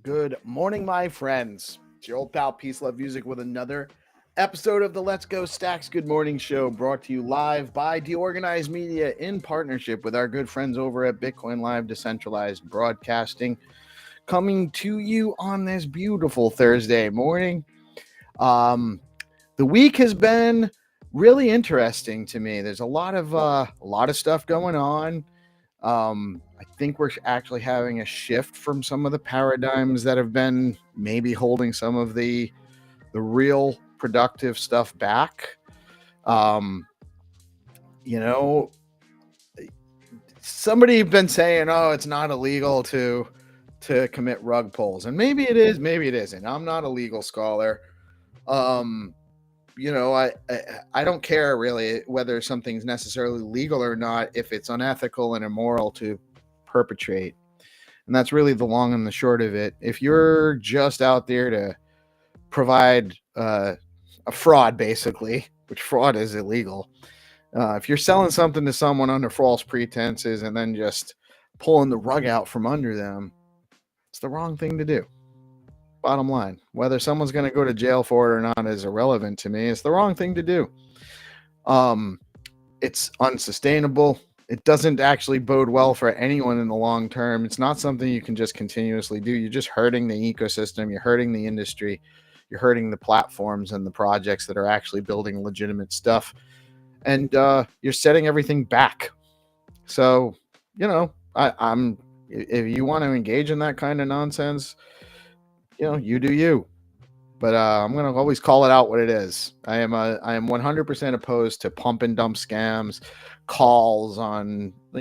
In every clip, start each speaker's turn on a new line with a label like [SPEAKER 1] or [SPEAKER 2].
[SPEAKER 1] Good morning, my friends. It's your old pal PeaceLoveMusic with another episode of the Let's Go Stacks Good Morning Show, brought to you live by DeOrganized Media in partnership with our good friends over at BitcoinLive, Decentralized Broadcasting, coming to you on this beautiful Thursday morning. The week has been really interesting to me. There's a lot of stuff going on. I think we're actually having a shift from some of the paradigms that have been maybe holding some of the real productive stuff back. Somebody been saying, "Oh, it's not illegal to commit rug pulls," and maybe it is, maybe it isn't. I'm not a legal scholar. I don't care really whether something's necessarily legal or not if it's unethical and immoral to perpetrate. And that's really the long and the short of it. If you're just out there to provide a fraud, basically, which fraud is illegal, if you're selling something to someone under false pretenses and then just pulling the rug out from under them, it's the wrong thing to do. Bottom line, whether someone's going to go to jail for it or not is irrelevant to me. It's the wrong thing to do. It's unsustainable. It doesn't actually bode well for anyone in the long term. It's not something you can just continuously do. You're just hurting the ecosystem. You're hurting the industry. You're hurting the platforms and the projects that are actually building legitimate stuff. And you're setting everything back. So, I'm if you want to engage in that kind of nonsense, you do you. But I'm going to always call it out what it is. I am 100% opposed to pump and dump scams, calls on, I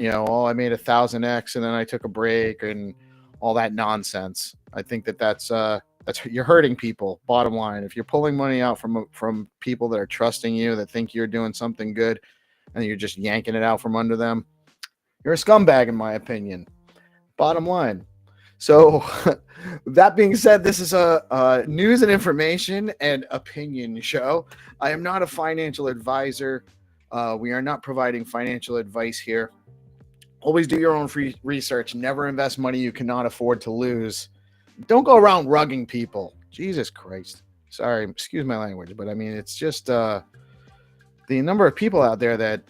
[SPEAKER 1] made 1,000x and then I took a break and all that nonsense. I think that's you're hurting people. Bottom line, if you're pulling money out from people that are trusting you, that think you're doing something good, and you're just yanking it out from under them, you're a scumbag, in my opinion. Bottom line. So that being said, this is a news and information and opinion show. I am not a financial advisor. We are not providing financial advice here. Always do your own free research. Never invest money you cannot afford to lose. Don't go around rugging people. Jesus Christ. Sorry, excuse my language, but I mean, it's just the number of people out there that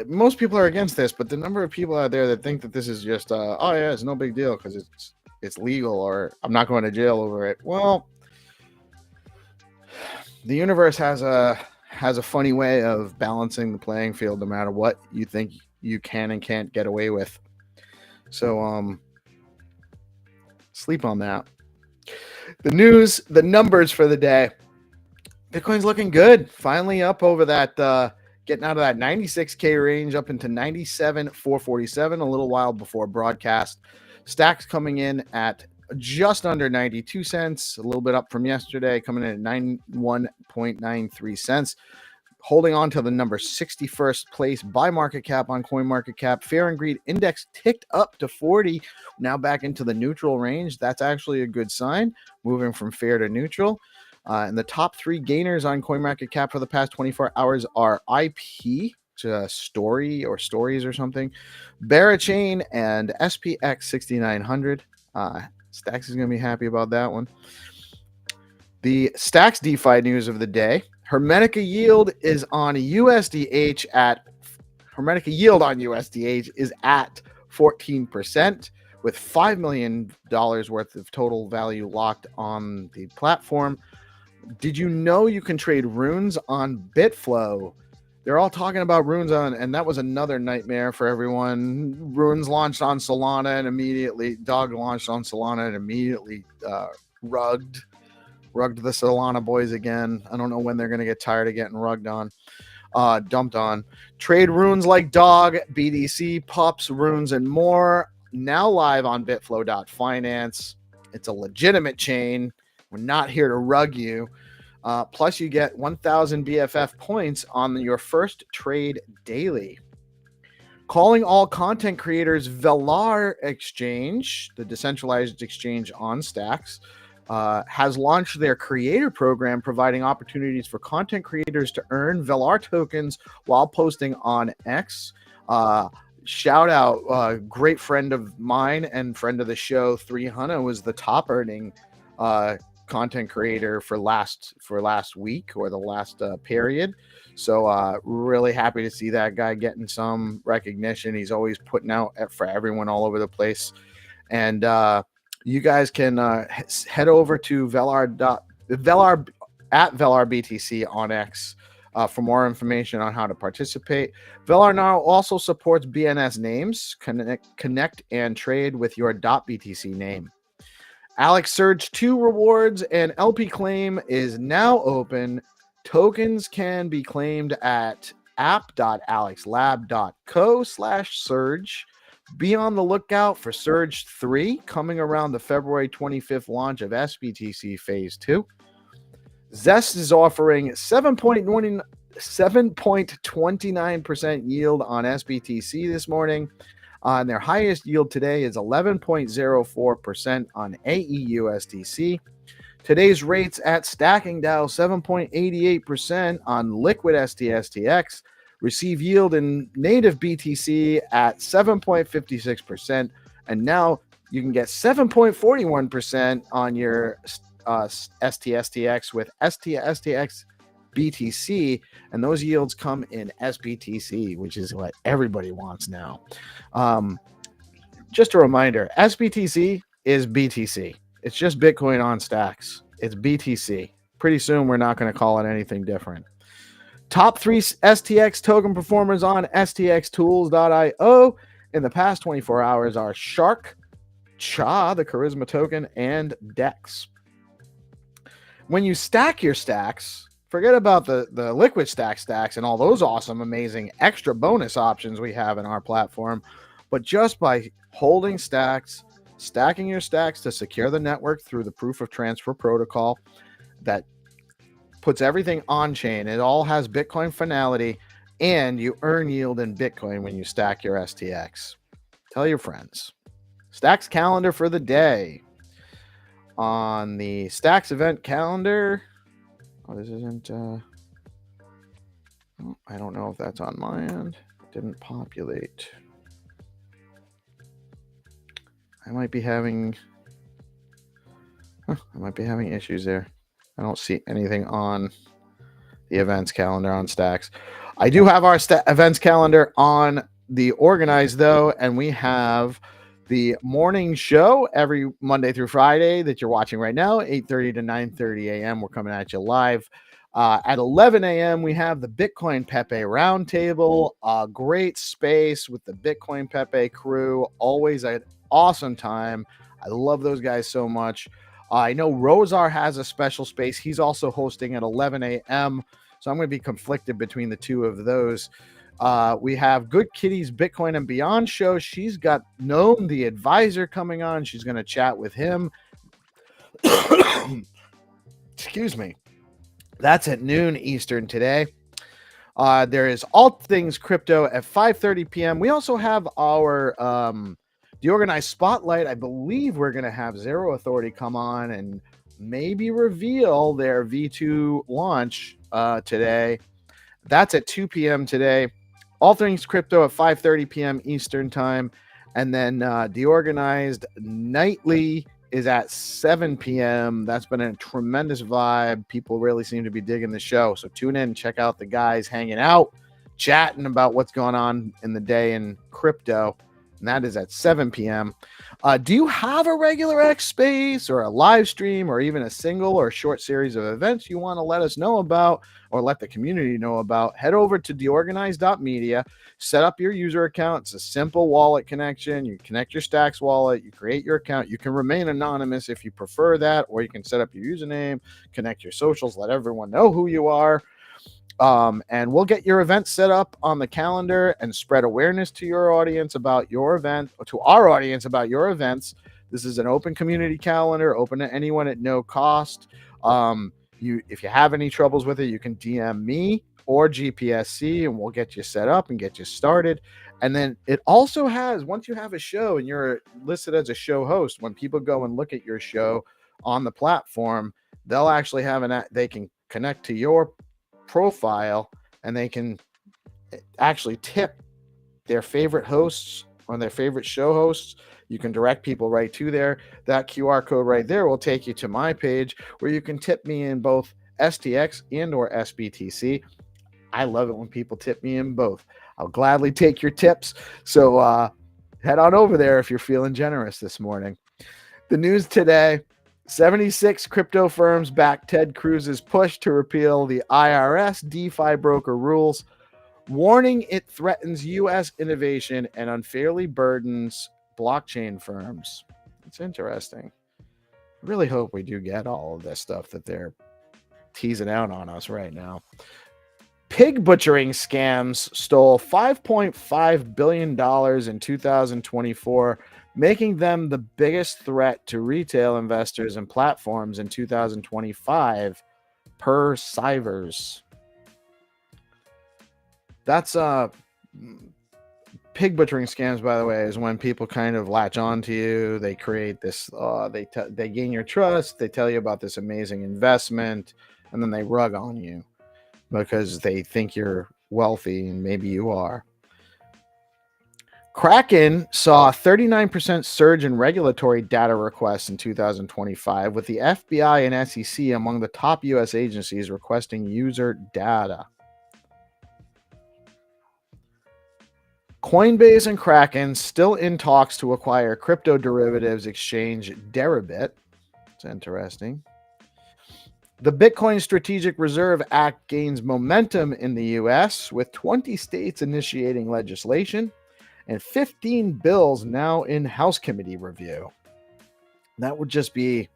[SPEAKER 1] most people are against this, but the number of people out there that think that this is just, oh yeah, it's no big deal because it's legal, or I'm not going to jail over it. Well, the universe has a funny way of balancing the playing field, no matter what you think you can and can't get away with. So, sleep on that. The news, the numbers for the day. Bitcoin's looking good. Finally up over that, getting out of that 96K range up into 97,447 a little while before broadcast. Stacks coming in at just under 92 cents, a little bit up from yesterday, coming in at 91.93 cents. Holding on to the number 61st place by market cap on CoinMarketCap. Fear and Greed Index ticked up to 40, now back into the neutral range. That's actually a good sign, moving from fair to neutral. And the top three gainers on CoinMarketCap for the past 24 hours are IP, Story or Stories or something, Barachain, and SPX 6900. Stacks is going to be happy about that one. The Stacks DeFi news of the day. Hermetica yield is on USDH at Hermetica yield on USDH is at 14%, with $5 million worth of total value locked on the platform. Did you know you can trade runes on Bitflow? They're all talking about runes on, and that was another nightmare for everyone. Runes launched on Solana and immediately, Dog launched on Solana and immediately rugged the Solana boys again. I don't know when they're going to get tired of getting rugged on, dumped on. Trade runes like Dog, BDC, Pups, Runes, and more. Now live on Bitflow.finance. It's a legitimate chain. We're not here to rug you. Plus, you get 1,000 BFF points on your first trade daily. Calling all content creators, Velar Exchange, the decentralized exchange on Stacks, has launched their creator program, providing opportunities for content creators to earn Velar tokens while posting on X. Shout out, great friend of mine and friend of the show, 300, was the top earning content creator for last week or the last period. So really happy to see that guy getting some recognition. He's always putting out for everyone all over the place. And you guys can head over to Velar at VelarBTC on X for more information on how to participate. Velar now also supports BNS names. Connect and trade with your .BTC name. Alex Surge 2 rewards and LP claim is now open. Tokens can be claimed at app.alexlab.co/surge. Be on the lookout for Surge 3 coming around the February 25th launch of SBTC Phase 2. Zest is offering 7.29% yield on SBTC this morning. And their highest yield today is 11.04% on AEUSDC. Today's rates at Stacking DAO, 7.88% on Liquid STSTX. Receive yield in native BTC at 7.56%. And now you can get 7.41% on your STSTX with STSTX BTC, and those yields come in SBTC, which is what everybody wants now. Just a reminder, SBTC is BTC. It's just Bitcoin on Stacks. It's BTC. Pretty soon we're not going to call it anything different. Top 3 STX token performers on stxtools.io in the past 24 hours are Shark, Cha, the Charisma token, and Dex. When you stack your stacks, forget about the liquid stacks and all those awesome, amazing extra bonus options we have in our platform. But just by holding stacks, stacking your stacks to secure the network through the proof of transfer protocol that puts everything on chain. It all has Bitcoin finality, and you earn yield in Bitcoin when you stack your STX. Tell your friends. Stacks calendar for the day. On the Stacks event calendar, this isn't, I don't know if that's on my end. It didn't populate. might be having issues there. I don't see anything on the events calendar on Stacks. I do have our events calendar on the Organized, though, and we have the morning show every Monday through Friday that you're watching right now, 8:30 to 9:30 a.m. We're coming at you live. At 11 a.m., we have the Bitcoin Pepe Roundtable, a great space with the Bitcoin Pepe crew. Always an awesome time. I love those guys so much. I know Rosar has a special space. He's also hosting at 11 a.m., so I'm going to be conflicted between the two of those. We have Good Kitty's Bitcoin and Beyond show. She's got Noam, the advisor, coming on. She's going to chat with him. Excuse me. That's at noon Eastern today. There is All Things Crypto at 5:30 p.m. We also have our DeOrganized Spotlight. I believe we're going to have Zero Authority come on and maybe reveal their V2 launch today. That's at 2 p.m. today. All Things Crypto at 5:30 p.m. Eastern time. And then DeOrganized Nightly is at 7 p.m. That's been a tremendous vibe. People really seem to be digging the show. So tune in and check out the guys hanging out, chatting about what's going on in the day in crypto. And that is at 7 p.m. Do you have a regular X space or a live stream or even a single or short series of events you want to let us know about or let the community know about? Head over to deorganized.media, set up your user account. It's a simple wallet connection. You connect your Stacks wallet, you create your account. You can remain anonymous if you prefer that, or you can set up your username, connect your socials, let everyone know who you are. And we'll get your event set up on the calendar and spread awareness to your audience about your event, or to our audience about your events. This is an open community calendar, open to anyone at no cost. If you have any troubles with it, you can DM me or GPSC, and we'll get you set up and get you started. And then it also has, once you have a show and you're listed as a show host, when people go and look at your show on the platform, they'll actually have they can connect to your profile and they can actually tip their favorite hosts or their favorite show hosts. You can direct people right to there. That QR code right there will take you to my page where you can tip me in both STX and or SBTC. I love it when people tip me in both. I'll gladly take your tips. So head on over there if you're feeling generous this morning. The news today: 76 crypto firms back Ted Cruz's push to repeal the IRS DeFi broker rules, warning it threatens U.S. innovation and unfairly burdens blockchain firms. It's interesting. I really hope we do get all of this stuff that they're teasing out on us right now. Pig butchering scams stole $5.5 billion in 2024, making them the biggest threat to retail investors and platforms in 2025, per Sivers. That's pig butchering scams, by the way, is when people kind of latch on to you. They create this, they gain your trust. They tell you about this amazing investment, and then they rug on you because they think you're wealthy, and maybe you are. Kraken saw a 39% surge in regulatory data requests in 2025, with the FBI and SEC among the top U.S. agencies requesting user data. Coinbase and Kraken still in talks to acquire crypto derivatives exchange Deribit. It's interesting. The Bitcoin Strategic Reserve Act gains momentum in the U.S., with 20 states initiating legislation and 15 bills now in House Committee review. That would just be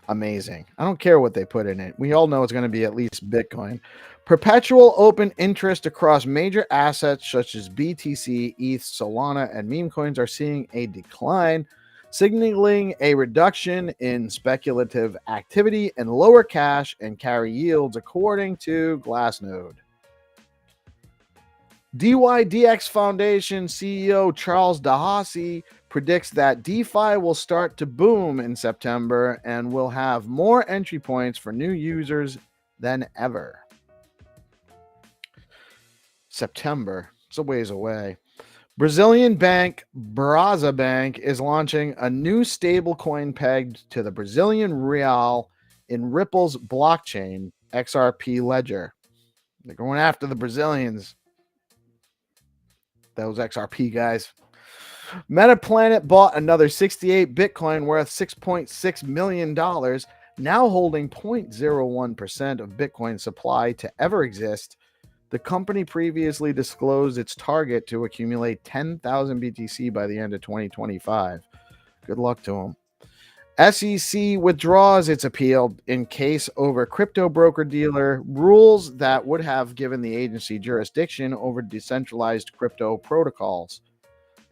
[SPEAKER 1] amazing. I don't care what they put in it. We all know it's going to be at least Bitcoin. Perpetual open interest across major assets such as BTC, ETH, Solana, and meme coins are seeing a decline, signaling a reduction in speculative activity and lower cash and carry yields, according to Glassnode. DYDX Foundation CEO Charles Dahasi predicts that DeFi will start to boom in September and will have more entry points for new users than ever. September, it's a ways away. Brazilian bank Brasa Bank is launching a new stablecoin pegged to the Brazilian real in Ripple's blockchain XRP ledger. They're going after the Brazilians, those XRP guys. MetaPlanet bought another 68 Bitcoin worth $6.6 million, now holding 0.01% of Bitcoin supply to ever exist. The company previously disclosed its target to accumulate 10,000 BTC by the end of 2025. Good luck to them. SEC withdraws its appeal in case over crypto broker-dealer rules that would have given the agency jurisdiction over decentralized crypto protocols.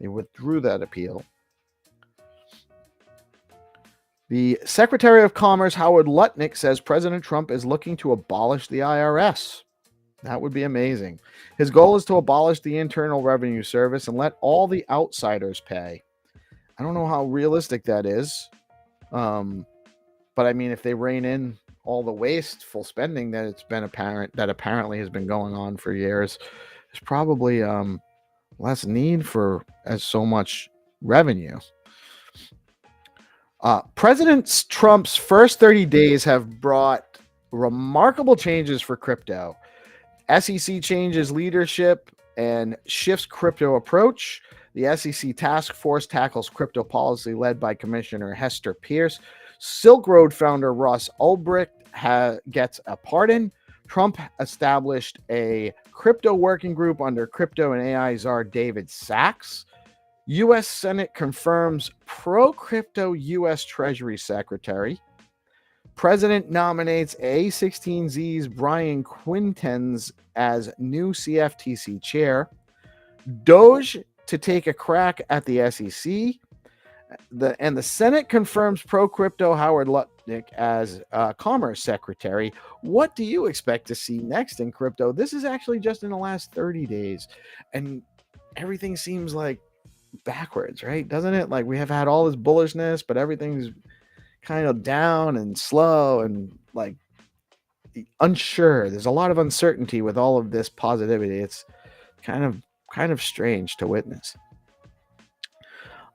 [SPEAKER 1] They withdrew that appeal. The Secretary of Commerce, Howard Lutnick, says President Trump is looking to abolish the IRS. That would be amazing. His goal is to abolish the Internal Revenue Service and let all the outsiders pay. I don't know how realistic that is. But I mean, if they rein in all the wasteful spending that apparently has been going on for years, there's probably less need for as so much revenue. President Trump's first 30 days have brought remarkable changes for crypto. SEC changes leadership and shifts crypto approach. The SEC task force tackles crypto policy led by Commissioner Hester Pierce. Silk Road founder Ross Ulbricht gets a pardon. Trump established a crypto working group under crypto and AI czar David Sachs. U.S. Senate confirms pro-crypto U.S. Treasury Secretary. President nominates A16Z's Brian Quintens as new CFTC chair. Doge to take a crack at the SEC. The Senate confirms pro-crypto Howard Lutnick as Commerce Secretary. What do you expect to see next in crypto? This is actually just in the last 30 days, and everything seems like backwards, right? Doesn't it? Like we have had all this bullishness, but everything's kind of down and slow and like unsure. There's a lot of uncertainty with all of this positivity. It's kind of strange to witness.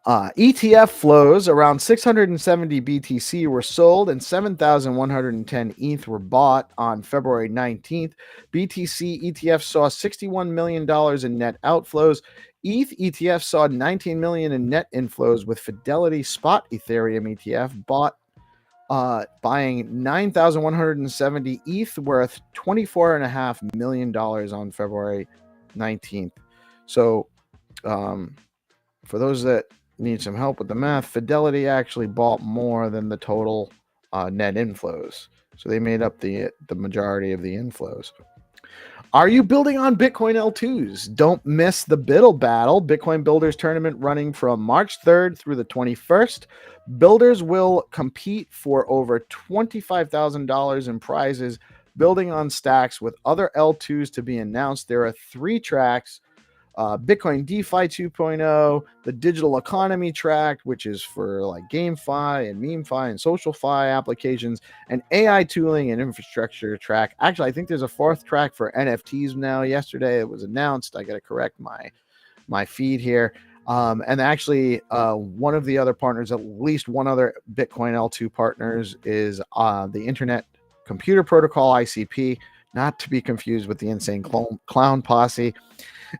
[SPEAKER 1] ETF flows around 670 BTC were sold and 7,110 ETH were bought on February 19th. BTC ETF saw $61 million in net outflows. ETH ETF saw $19 million in net inflows, with Fidelity Spot Ethereum ETF buying 9,170 ETH worth $24.5 million on February 19th. So for those that need some help with the math, Fidelity actually bought more than the total net inflows. So they made up the majority of the inflows. Are you building on Bitcoin L2s? Don't miss the Biddle Battle, Bitcoin Builders Tournament running from March 3rd through the 21st. Builders will compete for over $25,000 in prizes, building on stacks with other L2s to be announced. There are 3 tracks. Bitcoin DeFi 2.0, the digital economy track, which is for like GameFi and MemeFi and SocialFi applications, and AI tooling and infrastructure track. Actually, I think there's a 4th track for NFTs now. Yesterday it was announced. I got to correct my feed here. And actually, one of the other partners, at least one other Bitcoin L2 partners, is the Internet Computer Protocol, ICP, not to be confused with the Insane Clown Posse.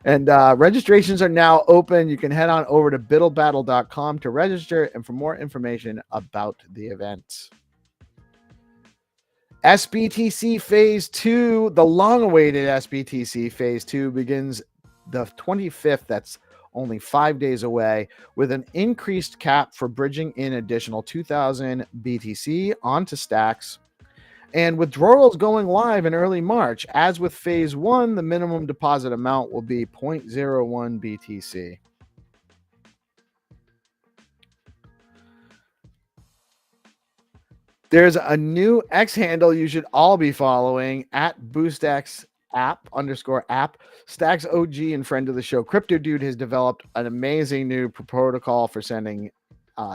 [SPEAKER 1] And registrations are now open. You can head on over to biddlebattle.com to register and for more information about the event. SBTC Phase 2, the long-awaited SBTC Phase 2 begins the 25th. That's only 5 days away, with an increased cap for bridging in additional 2,000 BTC onto stacks. And withdrawals going live in early March. As with Phase 1, the minimum deposit amount will be 0.01 BTC. There's a new X handle you should all be following, at BoostX app_app. Stacks OG and friend of the show, Crypto Dude, has developed an amazing new protocol for sending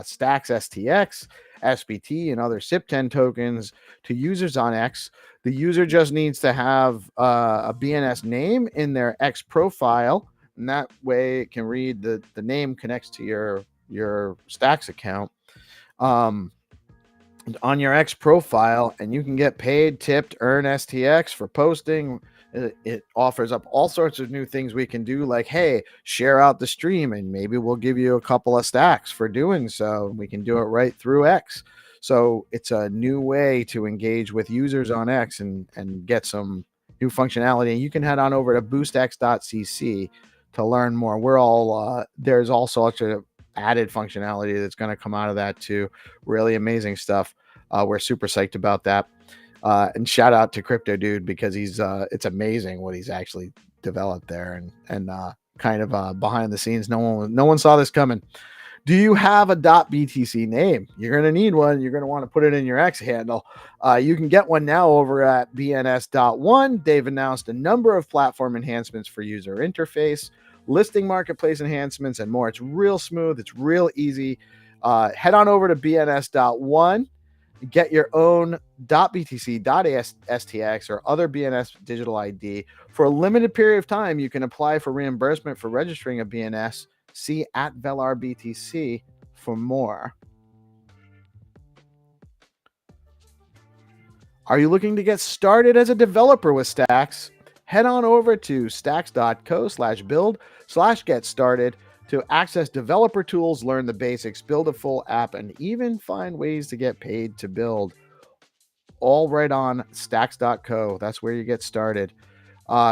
[SPEAKER 1] Stacks STX, SBT, and other SIP10 tokens to users on X. The user just needs to have a BNS name in their X profile, and that way it can read the name connects to your Stacks account on your X profile, and you can get paid, tipped, earn STX for posting. It offers up all sorts of new things we can do, like, hey, share out the stream and maybe we'll give you a couple of stacks for doing so. We can do it right through X. So it's a new way to engage with users on X and get some new functionality. And you can head on over to boostx.cc to learn more. We're all there's all sorts of added functionality that's going to come out of that too. Really amazing stuff. We're super psyched about that. And shout out to Crypto Dude, because he's it's amazing what he's actually developed there, and kind of behind the scenes. No one saw this coming. Do you have a .btc name? You're going to need one. You're going to want to put it in your X handle. You can get one now over at bns.one. They've announced a number of platform enhancements for user interface, listing marketplace enhancements, and more. It's real smooth. It's real easy. Head on over to bns.one. Get your own .btc, .stx, or other BNS digital ID. For a limited period of time, you can apply for reimbursement for registering a BNS. See at VelarBTC for more. Are you looking to get started as a developer with Stacks? Head on over to stacks.co/build/get started to access developer tools, learn the basics, build a full app, and even find ways to get paid to build. All right on stacks.co. That's where you get started.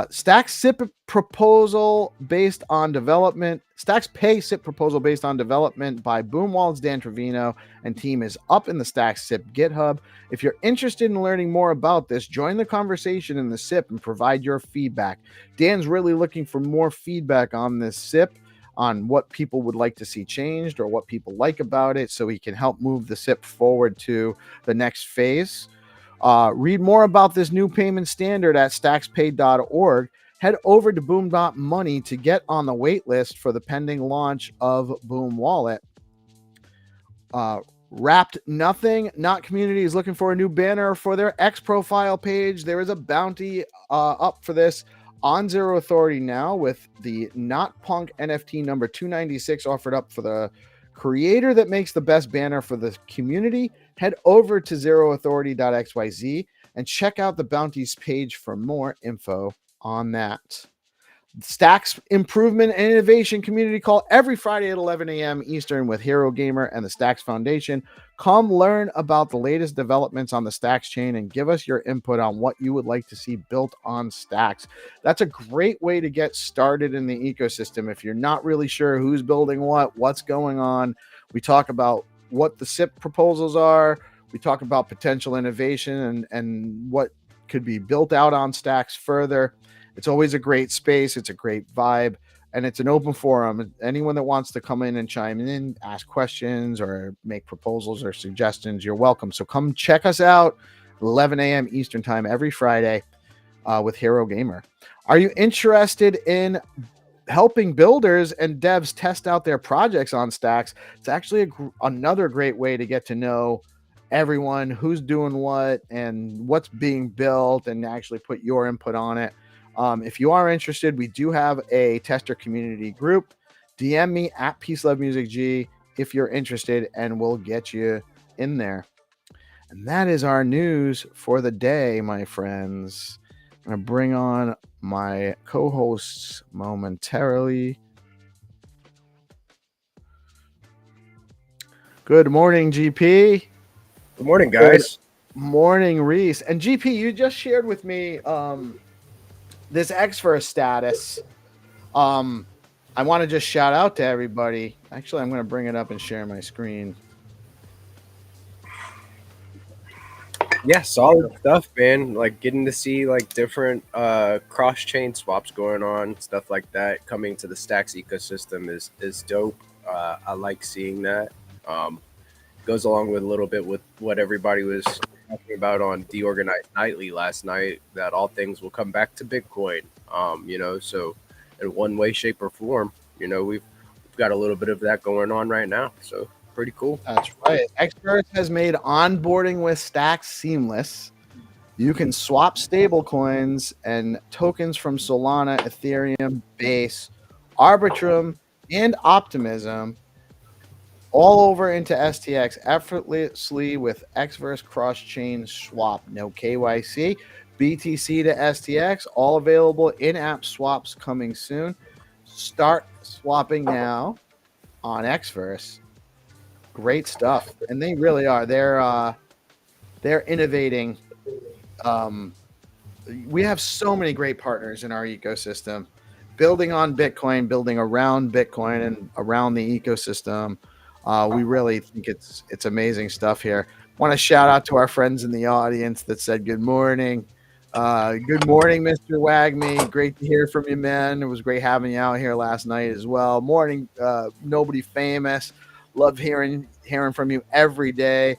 [SPEAKER 1] Stacks SIP proposal based on development. Stacks Pay SIP proposal based on development by Boomwall's Dan Trevino and team is up in the Stacks SIP GitHub. If you're interested in learning more about this, join the conversation in the SIP and provide your feedback. Dan's really looking for more feedback on this SIP, on what people would like to see changed or what people like about it, so he can help move the SIP forward to the next phase. Read more about this new payment standard at stackspay.org. Head over to boom.money to get on the wait list for the pending launch of Boom Wallet. Wrapped Nothing Not Community is looking for a new banner for their X profile page. There is a bounty up for this on Zero Authority now, with the Not Punk NFT number 296 offered up for the creator that makes the best banner for the community. Head over to zeroauthority.xyz and check out the bounties page for more info on that. Stacks Improvement and Innovation Community Call every Friday at 11 a.m. Eastern with Hero Gamer and the Stacks Foundation. Come learn about the latest developments on the Stacks chain and give us your input on what you would like to see built on Stacks. That's a great way to get started in the ecosystem. If you're not really sure who's building what's going on, we talk about what the SIP proposals are. We talk about potential innovation and what could be built out on Stacks further. It's always a great space. It's a great vibe, and it's an open forum. Anyone that wants to come in and chime in, ask questions, or make proposals or suggestions, you're welcome. So come check us out 11 a.m. Eastern time every Friday with Hero Gamer. Are you interested in helping builders and devs test out their projects on Stacks? It's actually another great way to get to know everyone, who's doing what and what's being built, and actually put your input on it. If you are interested, we do have a tester community group. DM me at PeaceLoveMusicG if you're interested, and we'll get you in there. And that is our news for the day, my friends. I'm going to bring on my co-hosts momentarily. Good morning, GP.
[SPEAKER 2] Good morning, guys.
[SPEAKER 1] Good morning, Reece. And GP, you just shared with me this X-First status. I want to just shout out to everybody. Actually, I'm going to bring it up and share my screen.
[SPEAKER 2] Yeah, solid stuff, man. Like getting to see like different cross-chain swaps going on, stuff like that coming to the Stacks ecosystem is dope. I like seeing that. Goes along with a little bit with what everybody was talking about on DeOrganized Nightly last night, that all things will come back to Bitcoin. So in one way, shape, or form, we've got a little bit of that going on right now. So pretty cool.
[SPEAKER 1] That's right. X-First has made onboarding with Stacks seamless. You can swap stable coins and tokens from Solana, Ethereum, Base, Arbitrum, and Optimism all over into STX effortlessly with Xverse cross-chain swap. No KYC. BTC to STX, all available in-app swaps coming soon. Start swapping now on Xverse. Great stuff, and they really are. They're innovating. We have so many great partners in our ecosystem, building on Bitcoin, building around Bitcoin and around the ecosystem. We really think it's amazing stuff here. Want to shout out to our friends in the audience that said good morning. Good morning, Mr. Wagme. Great to hear from you, man. It was great having you out here last night as well. Morning, nobody famous. Love hearing from you every day.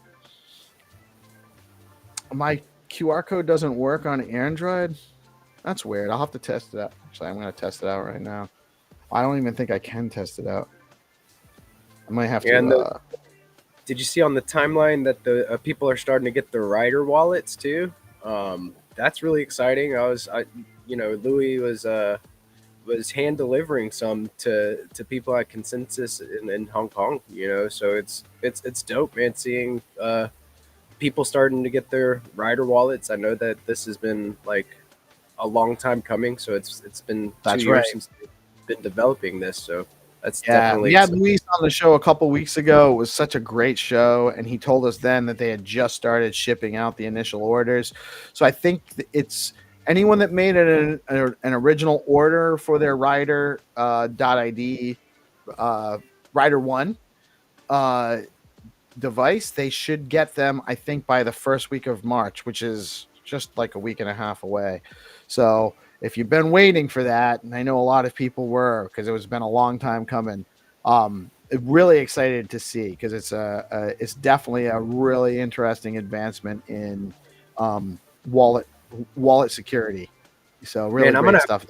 [SPEAKER 1] My QR code doesn't work on Android. That's weird. I'll have to test it out. Actually, I'm going to test it out right now. I don't even think I can test it out. I might have to.
[SPEAKER 2] Did you see on the timeline that the people are starting to get their Rider wallets too? That's really exciting. Louis was hand delivering some to people at Consensus in Hong Kong. So it's dope, man. Seeing people starting to get their Rider wallets. I know that this has been like a long time coming, so it's been 2 years since they've been developing this. So that's definitely.
[SPEAKER 1] We had Reece on the show a couple weeks ago. It was such a great show, and he told us then that they had just started shipping out the initial orders. So I think it's anyone that made an original order for their Rider .id Rider 1 device, they should get them, I think, by the first week of March, which is just like a week and a half away. So if you've been waiting for that, and I know a lot of people were, because it was been a long time coming, really excited to see, because it's definitely a really interesting advancement in wallet security. So really great stuff,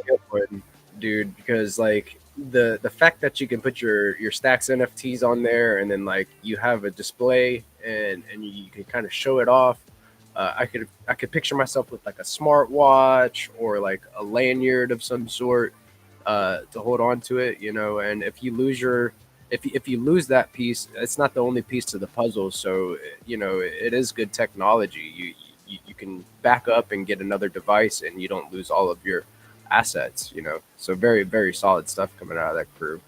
[SPEAKER 2] dude. Because like the fact that you can put your Stacks NFTs on there, and then like you have a display, and you can kind of show it off. I could picture myself with like a smartwatch or like a lanyard of some sort to hold on to it, And if you lose that piece, it's not the only piece to the puzzle. So it is good technology. You can back up and get another device, and you don't lose all of your assets. So very, very solid stuff coming out of that crew.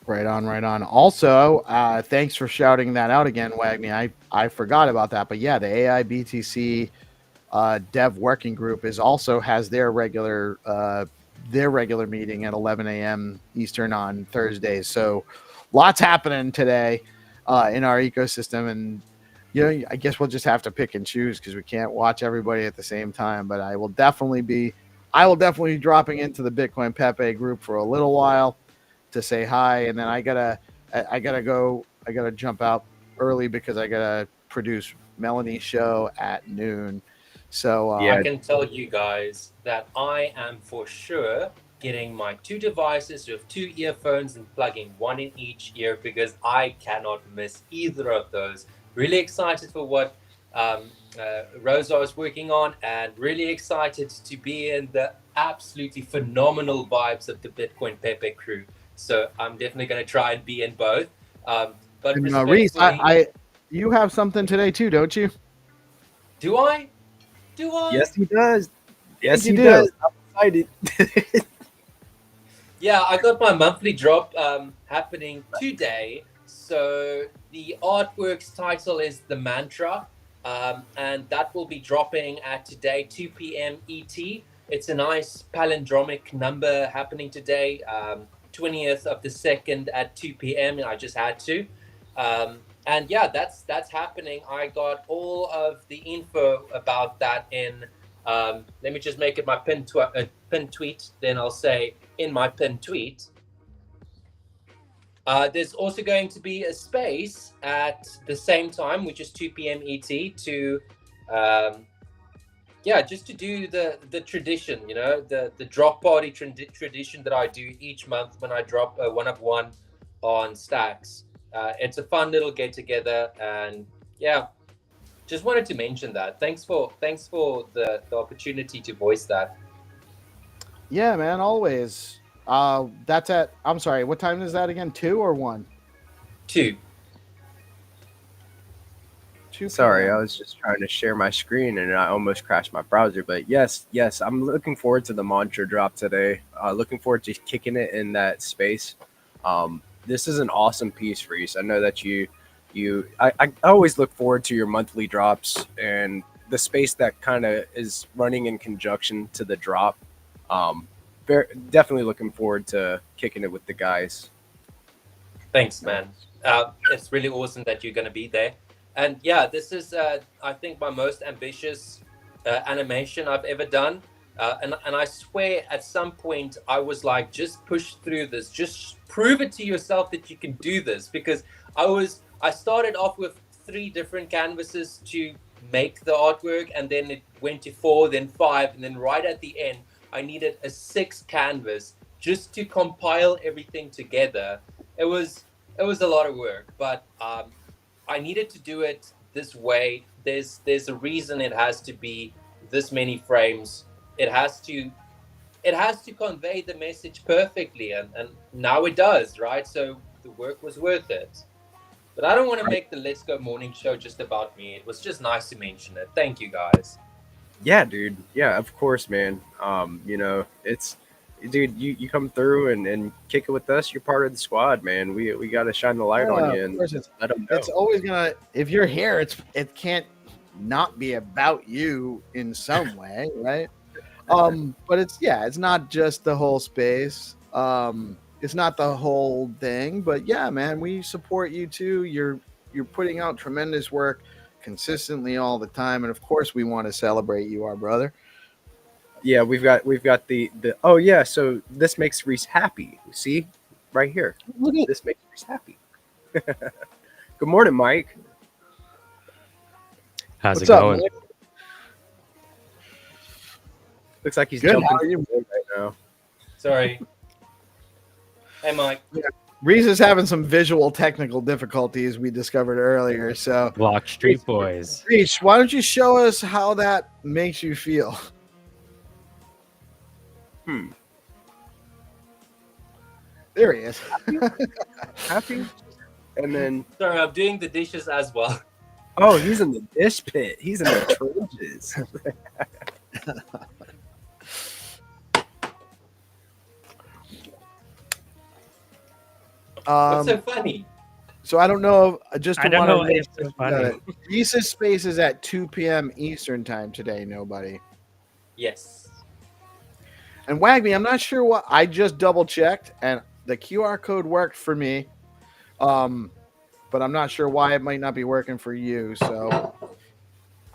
[SPEAKER 1] Right on. Also, thanks for shouting that out again, Wagner. I forgot about that, but yeah, the AI BTC dev working group has their regular meeting at 11 a.m. Eastern on Thursdays. So lots happening today in our ecosystem, and I guess we'll just have to pick and choose because we can't watch everybody at the same time. But I will definitely be dropping into the Bitcoin Pepe group for a little while to say hi, and then I gotta jump out early because I gotta produce Melanie's show at noon. So
[SPEAKER 3] I can tell you guys that I am for sure getting my 2 devices with 2 earphones and plugging 1 in each ear, because I cannot miss either of those. Really excited for what Rosa is working on, and really excited to be in the absolutely phenomenal vibes of the Bitcoin Pepe crew. So I'm definitely going to try and be in both. But
[SPEAKER 1] Reece, you have something today too, don't you?
[SPEAKER 3] Do I?
[SPEAKER 2] Yes, he does. Yes, he does. I'm excited.
[SPEAKER 3] Yeah, I got my monthly drop happening today. So the artwork's title is The Mantra, and that will be dropping at today, 2 p.m. ET. It's a nice palindromic number happening today. 20th of the 2nd at 2 p.m. I just had to. And yeah, that's happening. I got all of the info about that in, let me just make it my pin tweet. Then I'll say in my pin tweet. There's also going to be a space at the same time, which is 2 p.m. ET, to just to do the tradition, the drop party tradition that I do each month when I drop a 1 of 1 on Stacks. It's a fun little get together, and yeah, just wanted to mention that. Thanks for the opportunity to voice that.
[SPEAKER 1] Yeah, man, always. That's at. I'm sorry. What time is that again? 2 or 1?
[SPEAKER 3] 2.
[SPEAKER 1] 2
[SPEAKER 2] Sorry, I
[SPEAKER 1] p.m.
[SPEAKER 2] was just trying to share my screen and I almost crashed my browser. But yes, I'm looking forward to the mantra drop today. Looking forward to kicking it in that space. This is an awesome piece, Reece. I know that I always look forward to your monthly drops and the space that kind of is running in conjunction to the drop. Um, Definitely looking forward to kicking it with the guys.
[SPEAKER 3] Thanks, man. It's really awesome that you're going to be there. And yeah, this is, I think, my most ambitious animation I've ever done. And I swear at some point I was like, just push through this. Just prove it to yourself that you can do this. Because I started off with 3 different canvases to make the artwork. And then it went to 4, then 5. And then right at the end, I needed a 6th canvas just to compile everything together. It was a lot of work, but I needed to do it this way. There's a reason it has to be this many frames. It has to convey the message perfectly, and now it does, right? So the work was worth it. But I don't want to make the Let's Go morning show just about me. It was just nice to mention it. Thank you, guys.
[SPEAKER 2] Yeah, dude. Yeah, of course, man. It's dude, you come through and kick it with us. You're part of the squad, man. We got to shine the light on
[SPEAKER 1] Yeah,
[SPEAKER 2] you
[SPEAKER 1] of
[SPEAKER 2] and
[SPEAKER 1] course
[SPEAKER 2] let them
[SPEAKER 1] it's
[SPEAKER 2] know.
[SPEAKER 1] always gonna. If you're here, it can't not be about you in some way, right? But it's not just the whole space. It's not the whole thing, but yeah, man, we support you too. You're putting out tremendous work consistently all the time, and of course, we want to celebrate you, our brother.
[SPEAKER 2] Yeah, we've got the oh yeah, so this makes Reece happy. See? Right here.
[SPEAKER 1] Look at
[SPEAKER 2] This makes Reece happy. Good morning, Mike.
[SPEAKER 4] How's
[SPEAKER 1] what's
[SPEAKER 4] it
[SPEAKER 1] up,
[SPEAKER 4] going?
[SPEAKER 1] Mike?
[SPEAKER 2] Looks like he's
[SPEAKER 1] Good.
[SPEAKER 2] jumping
[SPEAKER 1] How are you?
[SPEAKER 2] right now.
[SPEAKER 3] Sorry. Hey, Mike.
[SPEAKER 1] Reese is having some visual technical difficulties we discovered earlier. So,
[SPEAKER 4] Block Street Boys.
[SPEAKER 1] Reese, why don't you show us how that makes you feel? There he is.
[SPEAKER 2] Happy? And then
[SPEAKER 3] Sorry, I'm doing the dishes as well.
[SPEAKER 2] oh, he's in the dish pit. He's in the trenches.
[SPEAKER 3] What's so
[SPEAKER 1] Um,
[SPEAKER 3] funny?
[SPEAKER 1] so I don't know. Just
[SPEAKER 4] I don't
[SPEAKER 1] wanna
[SPEAKER 4] know why
[SPEAKER 1] make
[SPEAKER 4] it's so
[SPEAKER 1] sure
[SPEAKER 4] funny.
[SPEAKER 1] that Reese's space is at 2 p.m. Eastern time today. Nobody.
[SPEAKER 3] Yes.
[SPEAKER 1] And Wagme, I'm not sure what. I just double checked, and the QR code worked for me. But I'm not sure why it might not be working for you. So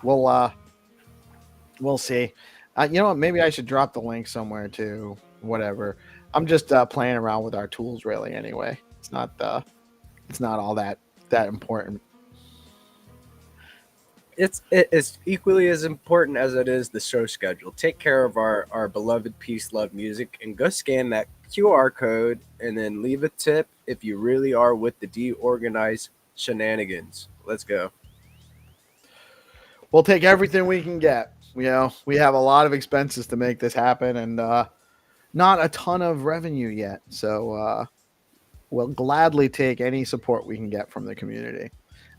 [SPEAKER 1] we'll see. You know what? Maybe I should drop the link somewhere too. Whatever. I'm just playing around with our tools, really. Anyway, it's not all that important.
[SPEAKER 2] It is equally as important as it is the show schedule. Take care of our beloved Peace Love Music and go scan that QR code and then leave a tip if you really are with the DeOrganized shenanigans. Let's go.
[SPEAKER 1] We'll take everything we can get. You know, we have a lot of expenses to make this happen, and not a ton of revenue yet. So we'll gladly take any support we can get from the community.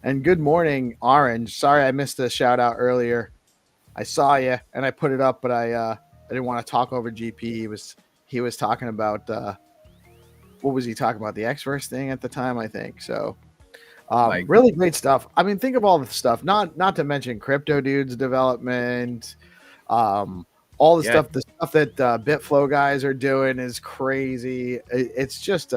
[SPEAKER 1] And good morning, Orange. Sorry I missed the shout out earlier. I saw you and I put it up, but I didn't want to talk over GP. He was talking about what was he talking about? The Xverse thing at the time, I think. So really great stuff. I mean, think of all the stuff. Not to mention Crypto Dude's development. All the stuff that Bitflow guys are doing is crazy. It's just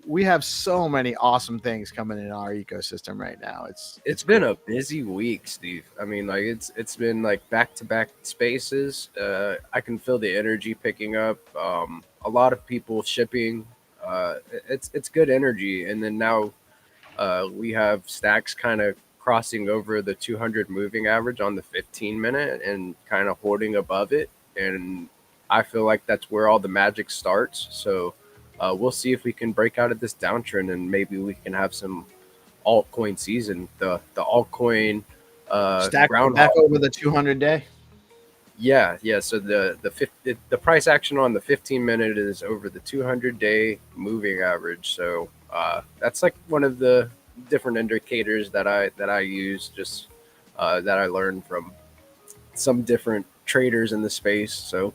[SPEAKER 1] we have so many awesome things coming in our ecosystem right now.
[SPEAKER 2] It's been a busy week, Steve. I mean, like it's been like back-to-back spaces. I can feel the energy picking up. A lot of people shipping. It's good energy, and then now we have stacks kind of crossing over the 200 moving average on the 15-minute and kind of holding above it. And I feel like that's where all the magic starts. So we'll see if we can break out of this downtrend and maybe we can have some altcoin season. The altcoin
[SPEAKER 1] stack back over the 200 day.
[SPEAKER 2] Yeah, yeah. So the price action on the 15-minute is over the 200-day moving average. So that's like one of the different indicators that I use, just that I learned from some different traders in the space. So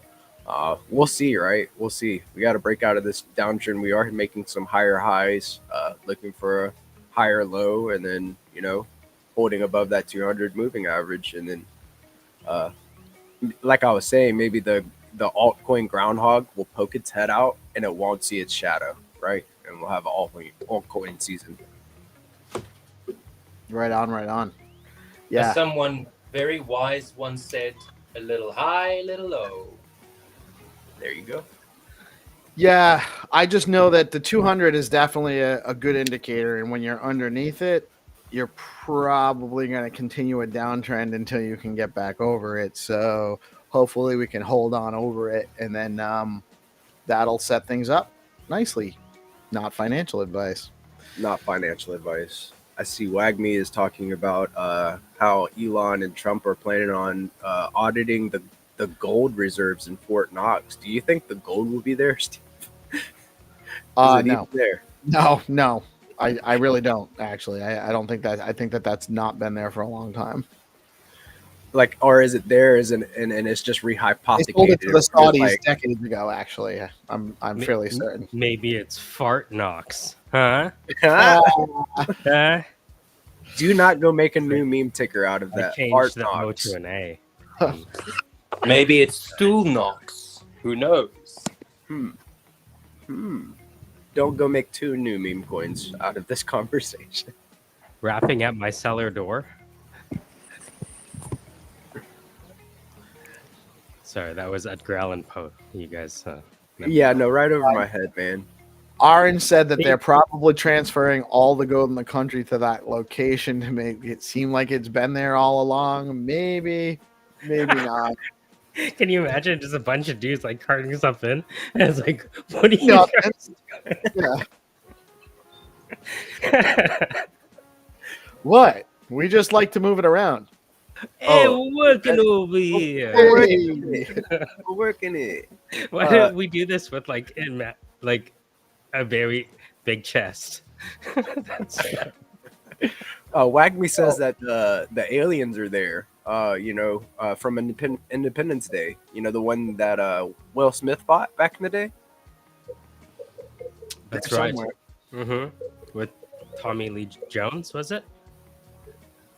[SPEAKER 2] we'll see, right? We'll see. We got to break out of this downtrend. We are making some higher highs, looking for a higher low, and then holding above that 200 moving average, and then uh, like I was saying, maybe the altcoin groundhog will poke its head out and it won't see its shadow, right? And we'll have an altcoin season.
[SPEAKER 1] Right on, right on.
[SPEAKER 3] As
[SPEAKER 1] Yeah.
[SPEAKER 3] someone very wise once said, a little high, little low.
[SPEAKER 2] There you go.
[SPEAKER 1] Yeah, I just know that the 200 is definitely a good indicator, and when you're underneath it, you're probably going to continue a downtrend until you can get back over it. So hopefully we can hold on over it, and then that'll set things up nicely. Not financial advice.
[SPEAKER 2] Not financial advice. I see Wagme is talking about how Elon and Trump are planning on auditing the gold reserves in Fort Knox. Do you think the gold will be there, Steve?
[SPEAKER 1] No.
[SPEAKER 2] There.
[SPEAKER 1] No. I really don't, actually. I don't think that. I think that's not been there for a long time.
[SPEAKER 2] Like, or is it there? And it's just
[SPEAKER 1] They
[SPEAKER 2] rehypothecated?
[SPEAKER 1] sold it to the Saudis
[SPEAKER 2] Like,
[SPEAKER 1] decades ago, actually. I'm fairly certain.
[SPEAKER 4] Maybe it's Fart Knox. Huh?
[SPEAKER 1] Uh,
[SPEAKER 2] do not go make a new meme ticker out of
[SPEAKER 4] I
[SPEAKER 2] that.
[SPEAKER 4] changed the O to an A.
[SPEAKER 3] Maybe it's stool knocks. Who knows?
[SPEAKER 2] Don't go make 2 new meme coins out of this conversation.
[SPEAKER 4] Rapping at my cellar door. Sorry, that was Edgar Allan Poe. You guys.
[SPEAKER 2] Yeah, no, right over my head, man.
[SPEAKER 1] Orange said that they're probably transferring all the gold in the country to that location to make it seem like it's been there all along. Maybe not.
[SPEAKER 4] Can you imagine just a bunch of dudes like carting stuff in? And it's like, what do you
[SPEAKER 1] No,
[SPEAKER 4] guys
[SPEAKER 1] yeah. What? We just like to move it around.
[SPEAKER 4] Hey,
[SPEAKER 2] Oh,
[SPEAKER 4] we're working over here.
[SPEAKER 2] We're working it.
[SPEAKER 4] Why don't we do this with like a very big chest?
[SPEAKER 2] Wagme says that the aliens are there. From Independence Day. You know, the one that Will Smith bought back in the day.
[SPEAKER 4] That's
[SPEAKER 1] They're
[SPEAKER 4] right.
[SPEAKER 1] somewhere.
[SPEAKER 4] With Tommy Lee Jones, was it?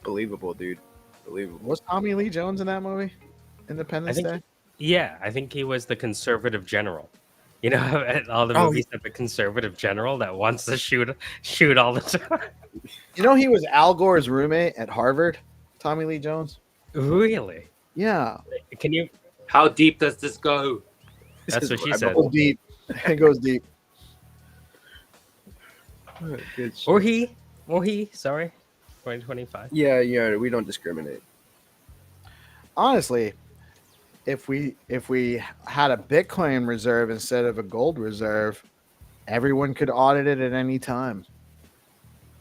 [SPEAKER 2] Believable, dude. Believable.
[SPEAKER 1] Was Tommy Lee Jones in that movie? Independence Day?
[SPEAKER 4] Yeah, I think he was the conservative general. You know, all the movies have a conservative general that wants to shoot all the time.
[SPEAKER 1] You know, he was Al Gore's roommate at Harvard, Tommy Lee Jones.
[SPEAKER 4] Really?
[SPEAKER 1] Yeah.
[SPEAKER 4] Can you?
[SPEAKER 3] How deep does this go?
[SPEAKER 4] That's what she
[SPEAKER 1] It
[SPEAKER 4] said.
[SPEAKER 1] goes deep. It goes deep.
[SPEAKER 2] Good shit.
[SPEAKER 4] Or he. Sorry, 2025.
[SPEAKER 2] Yeah, we don't discriminate.
[SPEAKER 1] Honestly, if we had a Bitcoin reserve instead of a gold reserve, everyone could audit it at any time.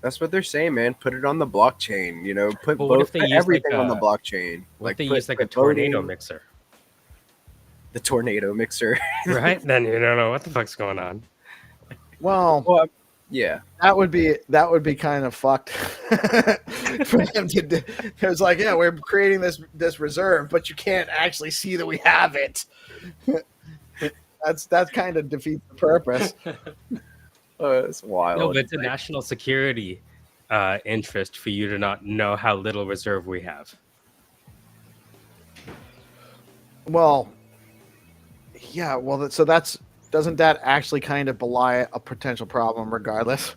[SPEAKER 2] That's what they're saying, man. Put it on the blockchain. You know, put
[SPEAKER 4] But what if they use
[SPEAKER 2] everything
[SPEAKER 4] like
[SPEAKER 2] on the
[SPEAKER 4] a-
[SPEAKER 2] blockchain.
[SPEAKER 4] What if they
[SPEAKER 2] put-
[SPEAKER 4] use like a
[SPEAKER 2] put
[SPEAKER 4] tornado
[SPEAKER 2] voting-
[SPEAKER 4] mixer,
[SPEAKER 2] The tornado mixer.
[SPEAKER 4] right? Then you don't know what the fuck's going on.
[SPEAKER 1] Well,
[SPEAKER 2] Well, yeah.
[SPEAKER 1] that would be kind of fucked for them to do. It's like, yeah, we're creating this reserve, but you can't actually see that we have it. That's kind of defeats the purpose.
[SPEAKER 2] It's wild.
[SPEAKER 4] No, but it's a national security interest for you to not know how little reserve we have.
[SPEAKER 1] Well, yeah. Well, doesn't that actually kind of belie a potential problem regardless?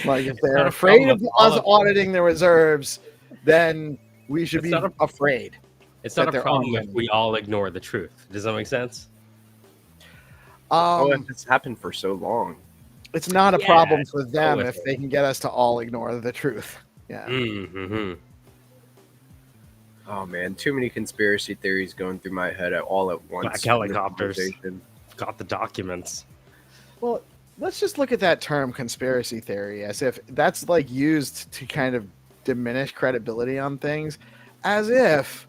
[SPEAKER 1] Like if they're
[SPEAKER 4] not a
[SPEAKER 1] afraid of
[SPEAKER 4] problem. All
[SPEAKER 1] us
[SPEAKER 4] of-
[SPEAKER 1] auditing the reserves, then we should
[SPEAKER 4] It's
[SPEAKER 1] be
[SPEAKER 4] not a-
[SPEAKER 1] afraid.
[SPEAKER 4] It's
[SPEAKER 1] That
[SPEAKER 4] not a
[SPEAKER 1] they're
[SPEAKER 4] problem
[SPEAKER 1] on
[SPEAKER 4] if we all ignore the truth. Does that make sense?
[SPEAKER 2] It's happened for so long.
[SPEAKER 1] It's not a
[SPEAKER 4] Yeah,
[SPEAKER 1] problem for them
[SPEAKER 4] with
[SPEAKER 1] if they can get us to all ignore the truth. Yeah.
[SPEAKER 4] Mm-hmm.
[SPEAKER 2] Oh man, too many conspiracy theories going through my head all at once.
[SPEAKER 4] Black helicopters.
[SPEAKER 2] in this conversation.
[SPEAKER 4] Got the documents.
[SPEAKER 1] Well, let's just look at that term conspiracy theory as if that's like used to kind of diminish credibility on things, as if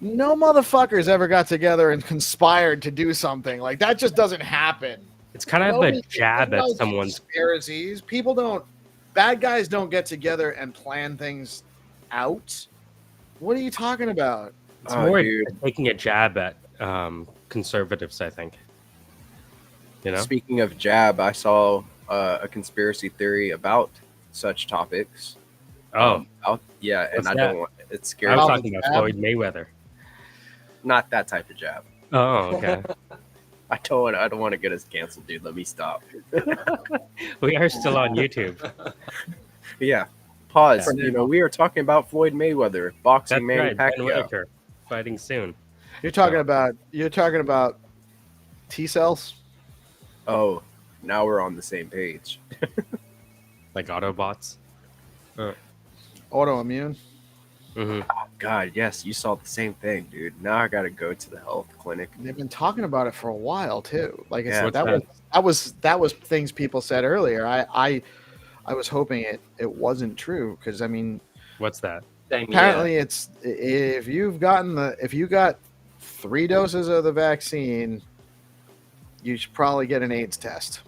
[SPEAKER 1] No motherfuckers ever got together and conspired to do something. Like, that just doesn't happen.
[SPEAKER 4] It's kind of a jab at someone's.
[SPEAKER 1] Conspiracies. People don't. Bad guys don't get together and plan things out. What are you talking about?
[SPEAKER 4] It's more taking a jab at conservatives, I think. You know.
[SPEAKER 2] Speaking of jab, I saw a conspiracy theory about such topics.
[SPEAKER 4] Oh,
[SPEAKER 2] yeah, and
[SPEAKER 4] What's
[SPEAKER 2] I
[SPEAKER 4] that?
[SPEAKER 2] don't want. It's scary.
[SPEAKER 4] I was
[SPEAKER 1] About
[SPEAKER 4] talking
[SPEAKER 1] the
[SPEAKER 4] about
[SPEAKER 1] jab?
[SPEAKER 4] Floyd Mayweather.
[SPEAKER 2] Not that type of jab.
[SPEAKER 4] Oh, okay.
[SPEAKER 2] I don't want to get us canceled, dude. Let me stop.
[SPEAKER 4] We are still on YouTube.
[SPEAKER 2] Yeah. Pause.
[SPEAKER 4] Yeah.
[SPEAKER 2] You know, we are talking about Floyd Mayweather, boxing
[SPEAKER 4] That's
[SPEAKER 2] Manny
[SPEAKER 4] right. Ben
[SPEAKER 2] Pacquiao.
[SPEAKER 4] Whitaker fighting soon.
[SPEAKER 1] You're talking about T cells.
[SPEAKER 2] Oh, now we're on the same page.
[SPEAKER 4] Like Autobots.
[SPEAKER 1] Autoimmune.
[SPEAKER 4] Mm-hmm.
[SPEAKER 2] God, yes, you saw the same thing, dude. Now I got to go to the health clinic.
[SPEAKER 1] They've been talking about it for a while too. Like I
[SPEAKER 2] Yeah,
[SPEAKER 1] said, that was things people said earlier. I was hoping it wasn't true because I mean,
[SPEAKER 4] What's that?
[SPEAKER 1] apparently it's if you got 3 doses of the vaccine, you should probably get an AIDS test.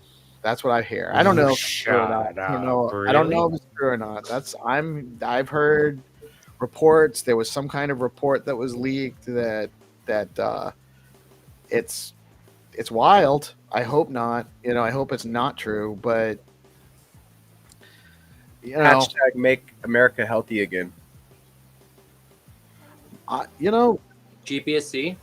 [SPEAKER 1] That's what I hear. I don't know if it's true or not. I don't know. I don't know if it's true or not. I've heard reports. There was some kind of report that was leaked that it's wild. I hope not. You know, I hope it's not true. But you know,
[SPEAKER 2] Hashtag make America healthy again.
[SPEAKER 1] you know,
[SPEAKER 3] GPSC.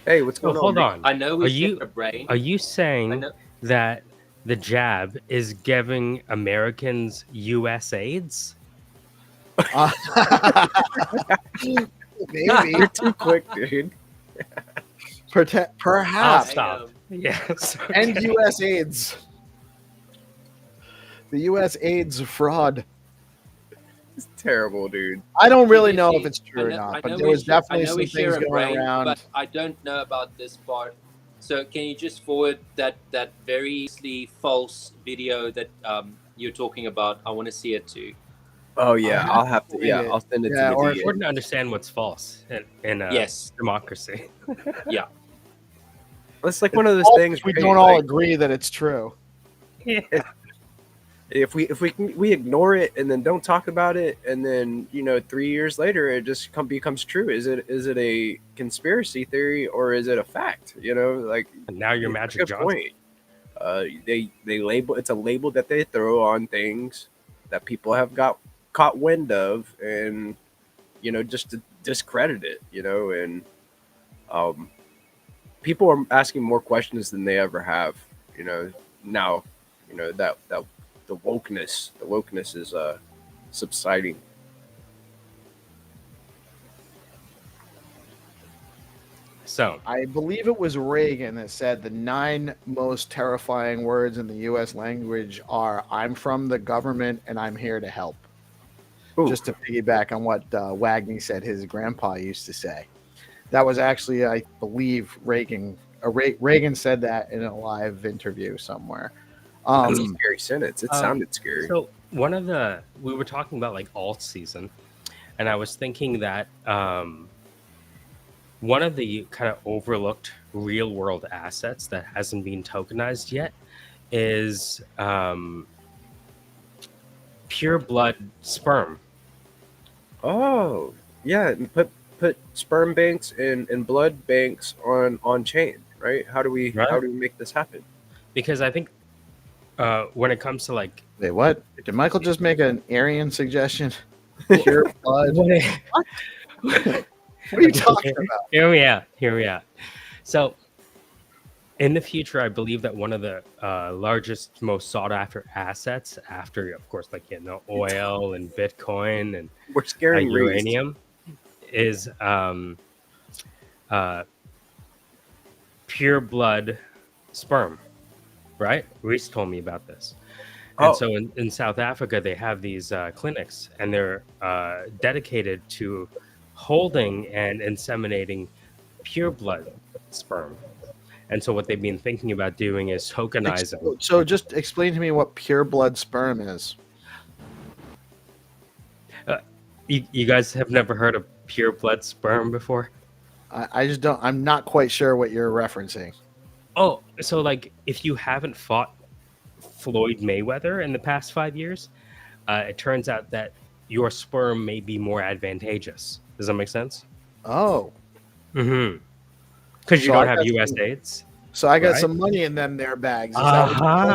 [SPEAKER 2] Hey, what's
[SPEAKER 4] Oh,
[SPEAKER 2] going on?
[SPEAKER 4] hold
[SPEAKER 2] Rick?
[SPEAKER 4] on.
[SPEAKER 3] I know we
[SPEAKER 4] Are
[SPEAKER 3] share
[SPEAKER 4] you-
[SPEAKER 3] a brain.
[SPEAKER 4] Are you
[SPEAKER 3] I
[SPEAKER 4] saying
[SPEAKER 3] know.
[SPEAKER 4] that the jab is giving Americans U.S. AIDS?
[SPEAKER 1] maybe
[SPEAKER 2] You're too quick, dude.
[SPEAKER 4] I'll
[SPEAKER 1] perhaps
[SPEAKER 4] stop. Yes.
[SPEAKER 1] and U.S. AIDS. The U.S. AIDS fraud.
[SPEAKER 2] It's terrible, dude.
[SPEAKER 1] I don't really know if
[SPEAKER 3] GPSC,
[SPEAKER 1] it's true or
[SPEAKER 3] I
[SPEAKER 1] not,
[SPEAKER 3] know
[SPEAKER 1] but there
[SPEAKER 3] we
[SPEAKER 1] was
[SPEAKER 3] share- I
[SPEAKER 1] definitely
[SPEAKER 3] know
[SPEAKER 1] some
[SPEAKER 3] we share
[SPEAKER 1] things
[SPEAKER 3] a
[SPEAKER 1] going
[SPEAKER 3] brain,
[SPEAKER 1] around.
[SPEAKER 3] But I don't know about this part. So can you just forward that very false video that you're talking about? I want to see it too.
[SPEAKER 2] Oh yeah, I'll have to.
[SPEAKER 1] read
[SPEAKER 2] Yeah,
[SPEAKER 1] it.
[SPEAKER 2] I'll send it
[SPEAKER 1] Yeah,
[SPEAKER 2] to
[SPEAKER 1] or
[SPEAKER 2] you.
[SPEAKER 4] It's important to understand what's false in
[SPEAKER 3] Yes.
[SPEAKER 4] democracy.
[SPEAKER 2] It's like one of those
[SPEAKER 1] All-
[SPEAKER 2] things.
[SPEAKER 1] we
[SPEAKER 2] right?
[SPEAKER 1] don't all
[SPEAKER 2] Like,
[SPEAKER 1] agree that it's true.
[SPEAKER 2] if we ignore it and then don't talk about it, and then 3 years later it just becomes true. Is it a conspiracy theory or is it a fact? Like
[SPEAKER 4] And now you're
[SPEAKER 2] it's a
[SPEAKER 4] Magic
[SPEAKER 2] good
[SPEAKER 4] Johnson.
[SPEAKER 2] point. They label it's a label that they throw on things that people have got caught wind of, and just to discredit it. And people are asking more questions than they ever have. Now that the wokeness is subsiding.
[SPEAKER 4] So
[SPEAKER 1] I believe it was Reagan that said the 9 most terrifying words in the U.S. language are "I'm from the government and I'm here to help."
[SPEAKER 2] Ooh.
[SPEAKER 1] Just to piggyback on what Wagner said his grandpa used to say. That was actually, I believe, Reagan. Reagan said that in a live interview somewhere.
[SPEAKER 2] That's a scary sentence. It sounded scary.
[SPEAKER 4] So we were talking about like alt season, and I was thinking that one of the kind of overlooked real world assets that hasn't been tokenized yet is pure blood sperm.
[SPEAKER 2] Oh, yeah. And put sperm banks and blood banks on chain, right? How do we make this happen?
[SPEAKER 4] Because I think when it comes to like
[SPEAKER 1] Wait, what? Did Michael just make an Aryan suggestion? Pure blood? What are you talking about?
[SPEAKER 4] Hear me out. So, in the future, I believe that one of the largest, most sought after assets, after, of course, like oil and Bitcoin and
[SPEAKER 2] We're scaring Reece.
[SPEAKER 4] uranium, is pure blood sperm. Right? Reece told me about this. And
[SPEAKER 2] Oh.
[SPEAKER 4] so in South Africa, they have these clinics, and they're dedicated to holding and inseminating pure blood sperm. And so what they've been thinking about doing is tokenizing.
[SPEAKER 1] So just explain to me what pure blood sperm is.
[SPEAKER 4] You guys have never heard of pure blood sperm before?
[SPEAKER 1] I just don't. I'm not quite sure what you're referencing.
[SPEAKER 4] Oh, so like if you haven't fought Floyd Mayweather in the past 5 years, it turns out that your sperm may be more advantageous. Does that make sense?
[SPEAKER 1] Oh,
[SPEAKER 4] Mm-hmm. Because you
[SPEAKER 1] so I
[SPEAKER 4] don't have
[SPEAKER 1] got
[SPEAKER 4] U.S.
[SPEAKER 1] some,
[SPEAKER 4] AIDS.
[SPEAKER 1] so I got
[SPEAKER 4] Right?
[SPEAKER 1] some money in them there bags. Is that what you're telling me?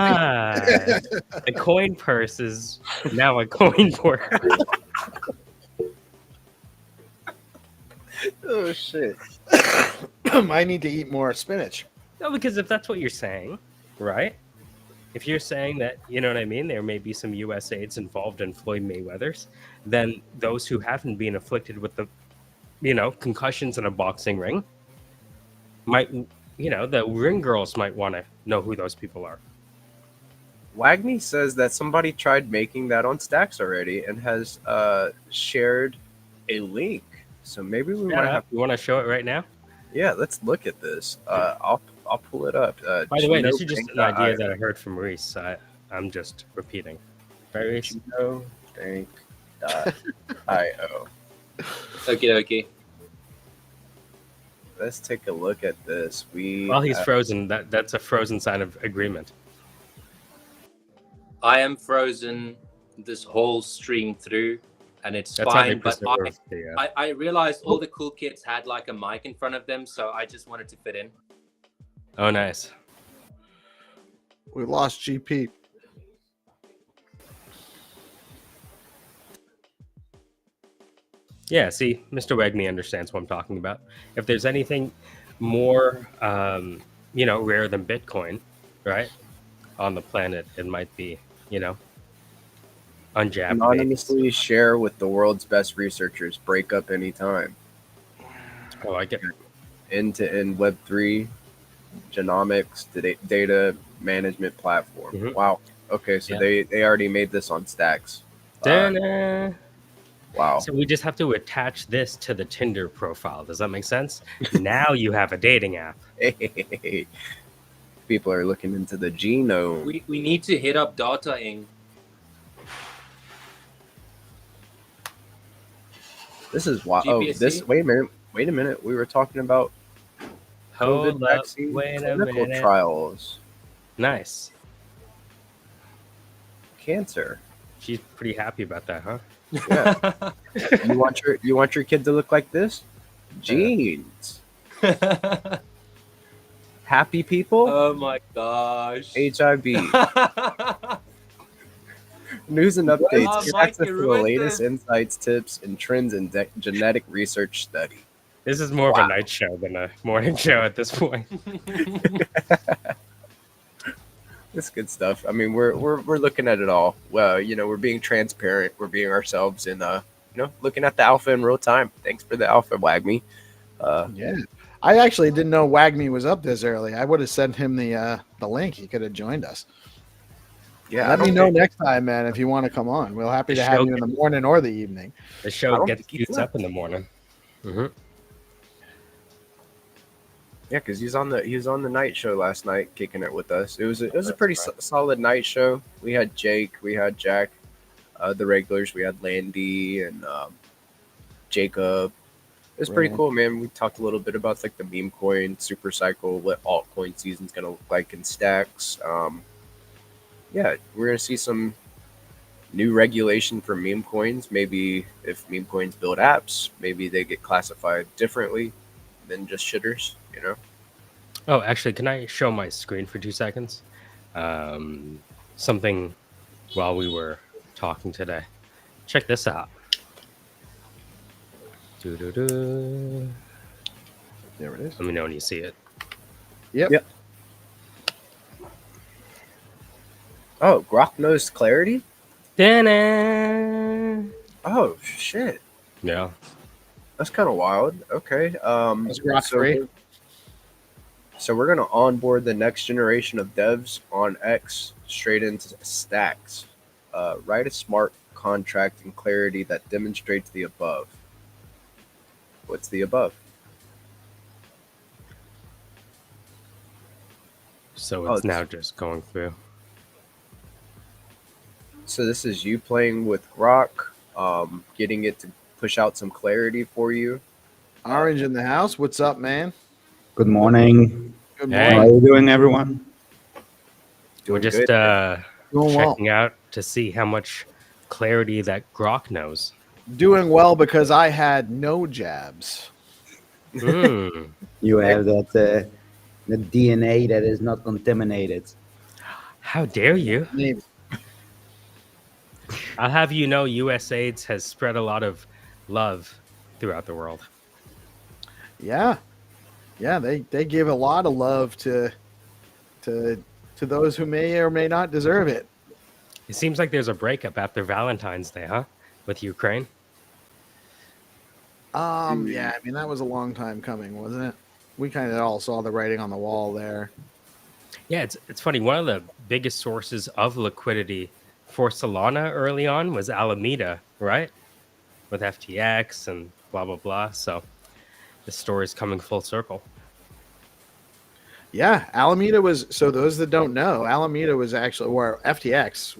[SPEAKER 4] Aha! A coin purse is now a coin porter.
[SPEAKER 2] Oh shit.
[SPEAKER 1] I need to eat more spinach.
[SPEAKER 4] No, because if that's what you're saying, right? If you're saying that, you know what I mean, there may be some U.S. AIDS involved in Floyd Mayweather's, then those who haven't been afflicted with the, concussions in a boxing ring might, the ring girls might want to know who those people are.
[SPEAKER 2] Wagney says that somebody tried making that on Stacks already and has shared a link. So maybe we might have.
[SPEAKER 4] You want to show it right now?
[SPEAKER 2] Yeah, let's look at this. I'll pull it up.
[SPEAKER 4] By the way, this is just an idea that I heard from Reece. I'm just repeating. Right, Reece?
[SPEAKER 2] GinoBank.io.
[SPEAKER 3] Okay.
[SPEAKER 2] Let's take a look at this.
[SPEAKER 4] While he's frozen, that's a frozen sign of agreement.
[SPEAKER 3] I am frozen this whole stream through, and it's
[SPEAKER 4] That's how they
[SPEAKER 3] fine. But
[SPEAKER 4] preserve
[SPEAKER 3] I realized all the cool kids had like a mic in front of them, so I just wanted to fit in.
[SPEAKER 4] Oh, nice.
[SPEAKER 1] We lost GP.
[SPEAKER 4] Yeah, see, Mr. Wagney understands what I'm talking about. If there's anything more, rare than Bitcoin, right, on the planet, it might be, unjabbed.
[SPEAKER 2] Anonymously share with the world's best researchers. Break up anytime.
[SPEAKER 4] Oh, I get
[SPEAKER 2] End-to-end Web3 genomics data management platform.
[SPEAKER 4] Mhm.
[SPEAKER 2] Wow. Okay, so they already made this on Stacks. Wow.
[SPEAKER 4] So we just have to attach this to the Tinder profile. Does that make sense? Now you have a dating app.
[SPEAKER 2] Hey. People are looking into the genome.
[SPEAKER 3] We need to hit up Data Inc.
[SPEAKER 2] This is wild. Oh,
[SPEAKER 3] GPSC?
[SPEAKER 2] Wait a minute. We were talking about COVID vaccine clinical trials.
[SPEAKER 4] Nice.
[SPEAKER 2] Cancer.
[SPEAKER 4] She's pretty happy about that, huh?
[SPEAKER 2] Yeah. you want your kid to look like this? Genes. Happy people?
[SPEAKER 3] Oh my gosh.
[SPEAKER 2] HIV. News and updates. Get access to the latest insights, tips, and trends in genetic research study.
[SPEAKER 4] This is more of a night show than a morning show at this point.
[SPEAKER 2] It's good stuff. I mean, we're looking at it all. Well, we're being transparent. We're being ourselves, and looking at the alpha in real time. Thanks for the alpha, Wagme.
[SPEAKER 1] Yeah, I actually didn't know Wagme was up this early. I would have sent him the link. He could have joined us.
[SPEAKER 2] Yeah,
[SPEAKER 1] let me know next time, man, if you want to come on. We're happy to have you in the morning or the evening.
[SPEAKER 4] The show gets up in the morning. Mm-hmm.
[SPEAKER 2] Yeah, because he was on the night show last night, kicking it with us. It was a pretty solid night show. We had Jake, we had Jack, the regulars. We had Landy and Jacob. It was pretty cool, man. We talked a little bit about like the meme coin super cycle, what altcoin season's gonna look like in Stacks. Yeah, we're gonna see some new regulation for meme coins. Maybe if meme coins build apps, maybe they get classified differently than just shitters.
[SPEAKER 4] Oh, actually, can I show my screen for 2 seconds? Something while we were talking today. Check this out. Doo-doo-doo.
[SPEAKER 1] There it is.
[SPEAKER 4] Let me know when you see it.
[SPEAKER 1] Yep.
[SPEAKER 2] Oh, Grok knows clarity?
[SPEAKER 4] Da-na!
[SPEAKER 2] Oh, shit.
[SPEAKER 4] Yeah.
[SPEAKER 2] That's kind of wild. Okay.
[SPEAKER 1] That's Grok free.
[SPEAKER 2] So we're going to onboard the next generation of devs on X straight into Stacks. Write a smart contract in clarity that demonstrates the above. What's the above?
[SPEAKER 4] So it's now just going through.
[SPEAKER 2] So this is you playing with Grok, getting it to push out some clarity for you.
[SPEAKER 1] Orange in the house. What's up, man?
[SPEAKER 5] Good morning.
[SPEAKER 1] Good
[SPEAKER 4] Hey.
[SPEAKER 5] How are
[SPEAKER 1] morning.
[SPEAKER 5] you doing, everyone?
[SPEAKER 4] We're
[SPEAKER 2] Doing
[SPEAKER 4] just
[SPEAKER 2] good.
[SPEAKER 1] Doing well.
[SPEAKER 4] checking out to see how much clarity that Grok knows.
[SPEAKER 1] Doing well because I had no jabs.
[SPEAKER 4] Mm.
[SPEAKER 5] You have that the DNA that is not contaminated.
[SPEAKER 4] How dare you?
[SPEAKER 1] Maybe.
[SPEAKER 4] I'll have you know USAIDS has spread a lot of love throughout the world.
[SPEAKER 1] Yeah. Yeah, they give a lot of love to those who may or may not deserve it.
[SPEAKER 4] It seems like there's a breakup after Valentine's Day, huh? With Ukraine.
[SPEAKER 1] Yeah, I mean that was a long time coming, wasn't it? We kind of all saw the writing on the wall there.
[SPEAKER 4] Yeah, it's funny. One of the biggest sources of liquidity for Solana early on was Alameda, right? With FTX and blah blah blah. So the story's coming full circle.
[SPEAKER 1] Yeah, Alameda was, so those that don't know, Alameda was actually where FTX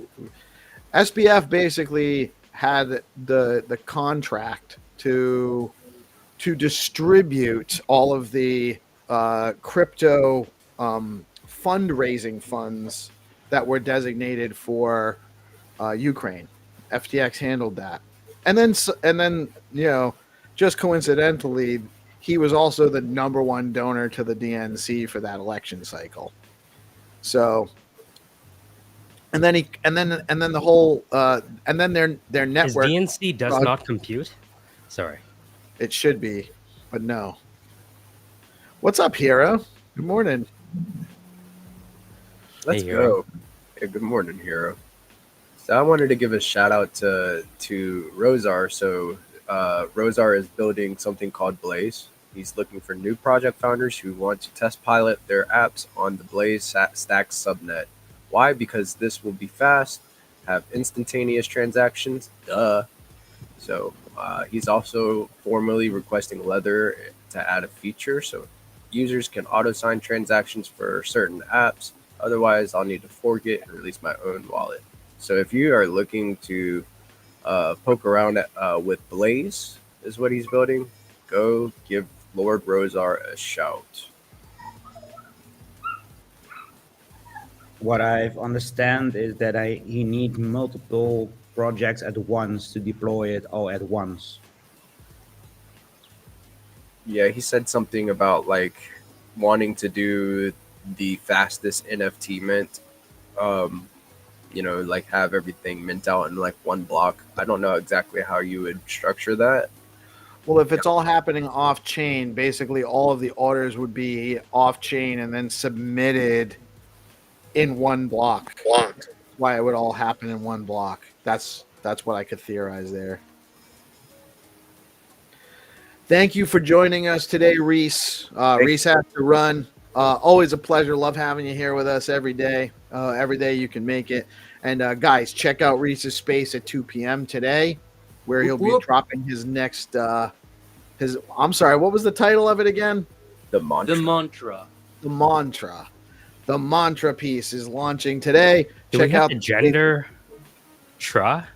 [SPEAKER 1] SBF basically had the contract to distribute all of the crypto fundraising funds that were designated for Ukraine. FTX handled that, and then just coincidentally, he was also the number one donor to the DNC for that election cycle. So, and then the whole and then their
[SPEAKER 4] His
[SPEAKER 1] network.
[SPEAKER 4] DNC does not compute. Sorry.
[SPEAKER 1] It should be, but no. What's up, Hero? Good morning.
[SPEAKER 2] Let's
[SPEAKER 4] Hey, Hero.
[SPEAKER 2] go. Hey, good morning, Hero. So I wanted to give a shout out to Rosar. So Rosar is building something called Blaze. He's looking for new project founders who want to test pilot their apps on the Blaze Stack subnet. Why? Because this will be fast, have instantaneous transactions. Duh. So he's also formally requesting Leather to add a feature so users can auto-sign transactions for certain apps. Otherwise, I'll need to fork it and release my own wallet. So if you are looking to poke around with Blaze, is what he's building, go give Lord Rosar a shout.
[SPEAKER 5] What I've understand is that he need multiple projects at once to deploy it all at once.
[SPEAKER 2] Yeah, he said something about like wanting to do the fastest NFT mint. Like have everything mint out in like one block. I don't know exactly how you would structure that.
[SPEAKER 1] Well, if it's all happening off chain, basically all of the orders would be off chain and then submitted in one block. That's why it would all happen in one block. That's what I could theorize there. Thank you for joining us today, Reece. Reece has to run. Always a pleasure. Love having you here with us every day. Every day you can make it. And guys, check out Reece's space at 2 p.m. today, where he'll be dropping his next. I'm sorry. What was the title of it again?
[SPEAKER 2] The mantra.
[SPEAKER 3] The mantra.
[SPEAKER 1] The mantra piece is launching today.
[SPEAKER 4] Do
[SPEAKER 1] Check
[SPEAKER 4] we have
[SPEAKER 1] out
[SPEAKER 4] the gender tra?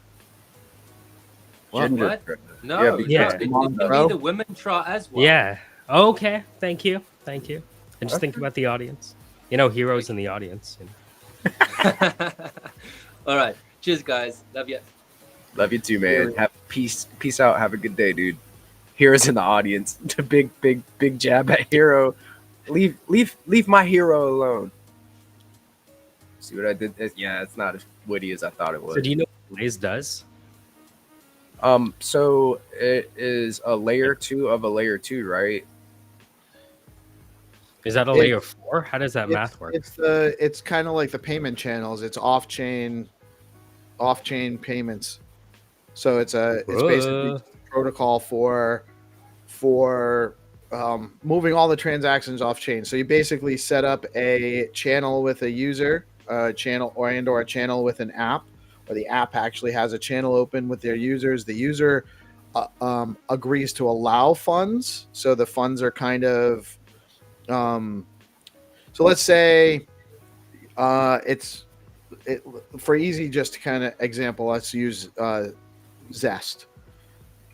[SPEAKER 3] What?
[SPEAKER 2] Gender.
[SPEAKER 3] No,
[SPEAKER 2] Yeah,
[SPEAKER 3] it
[SPEAKER 1] come on,
[SPEAKER 3] could
[SPEAKER 1] bro.
[SPEAKER 3] be the women tra as well.
[SPEAKER 4] Yeah. Okay. Thank you. I just think about the audience. Heroes in the audience.
[SPEAKER 3] All right. Cheers, guys. Love you.
[SPEAKER 2] Love you too, man. Have peace out. Have a good day, dude. Heroes in the audience. The big jab at Hero. Leave my hero alone. See what I did? Yeah, it's not as witty as I thought it was.
[SPEAKER 4] So do you know what Blaze does?
[SPEAKER 2] So it is a layer 2 of a layer 2, right?
[SPEAKER 4] Is that a layer 4? How does that math work?
[SPEAKER 1] It's kind of like the payment channels. It's off chain payments. So it's basically a protocol for moving all the transactions off chain. So you basically set up a channel with a user, a channel or a channel with an app, or the app actually has a channel open with their users. The user agrees to allow funds. So the funds are kind of so let's say for easy just to kind of example, let's use Zest.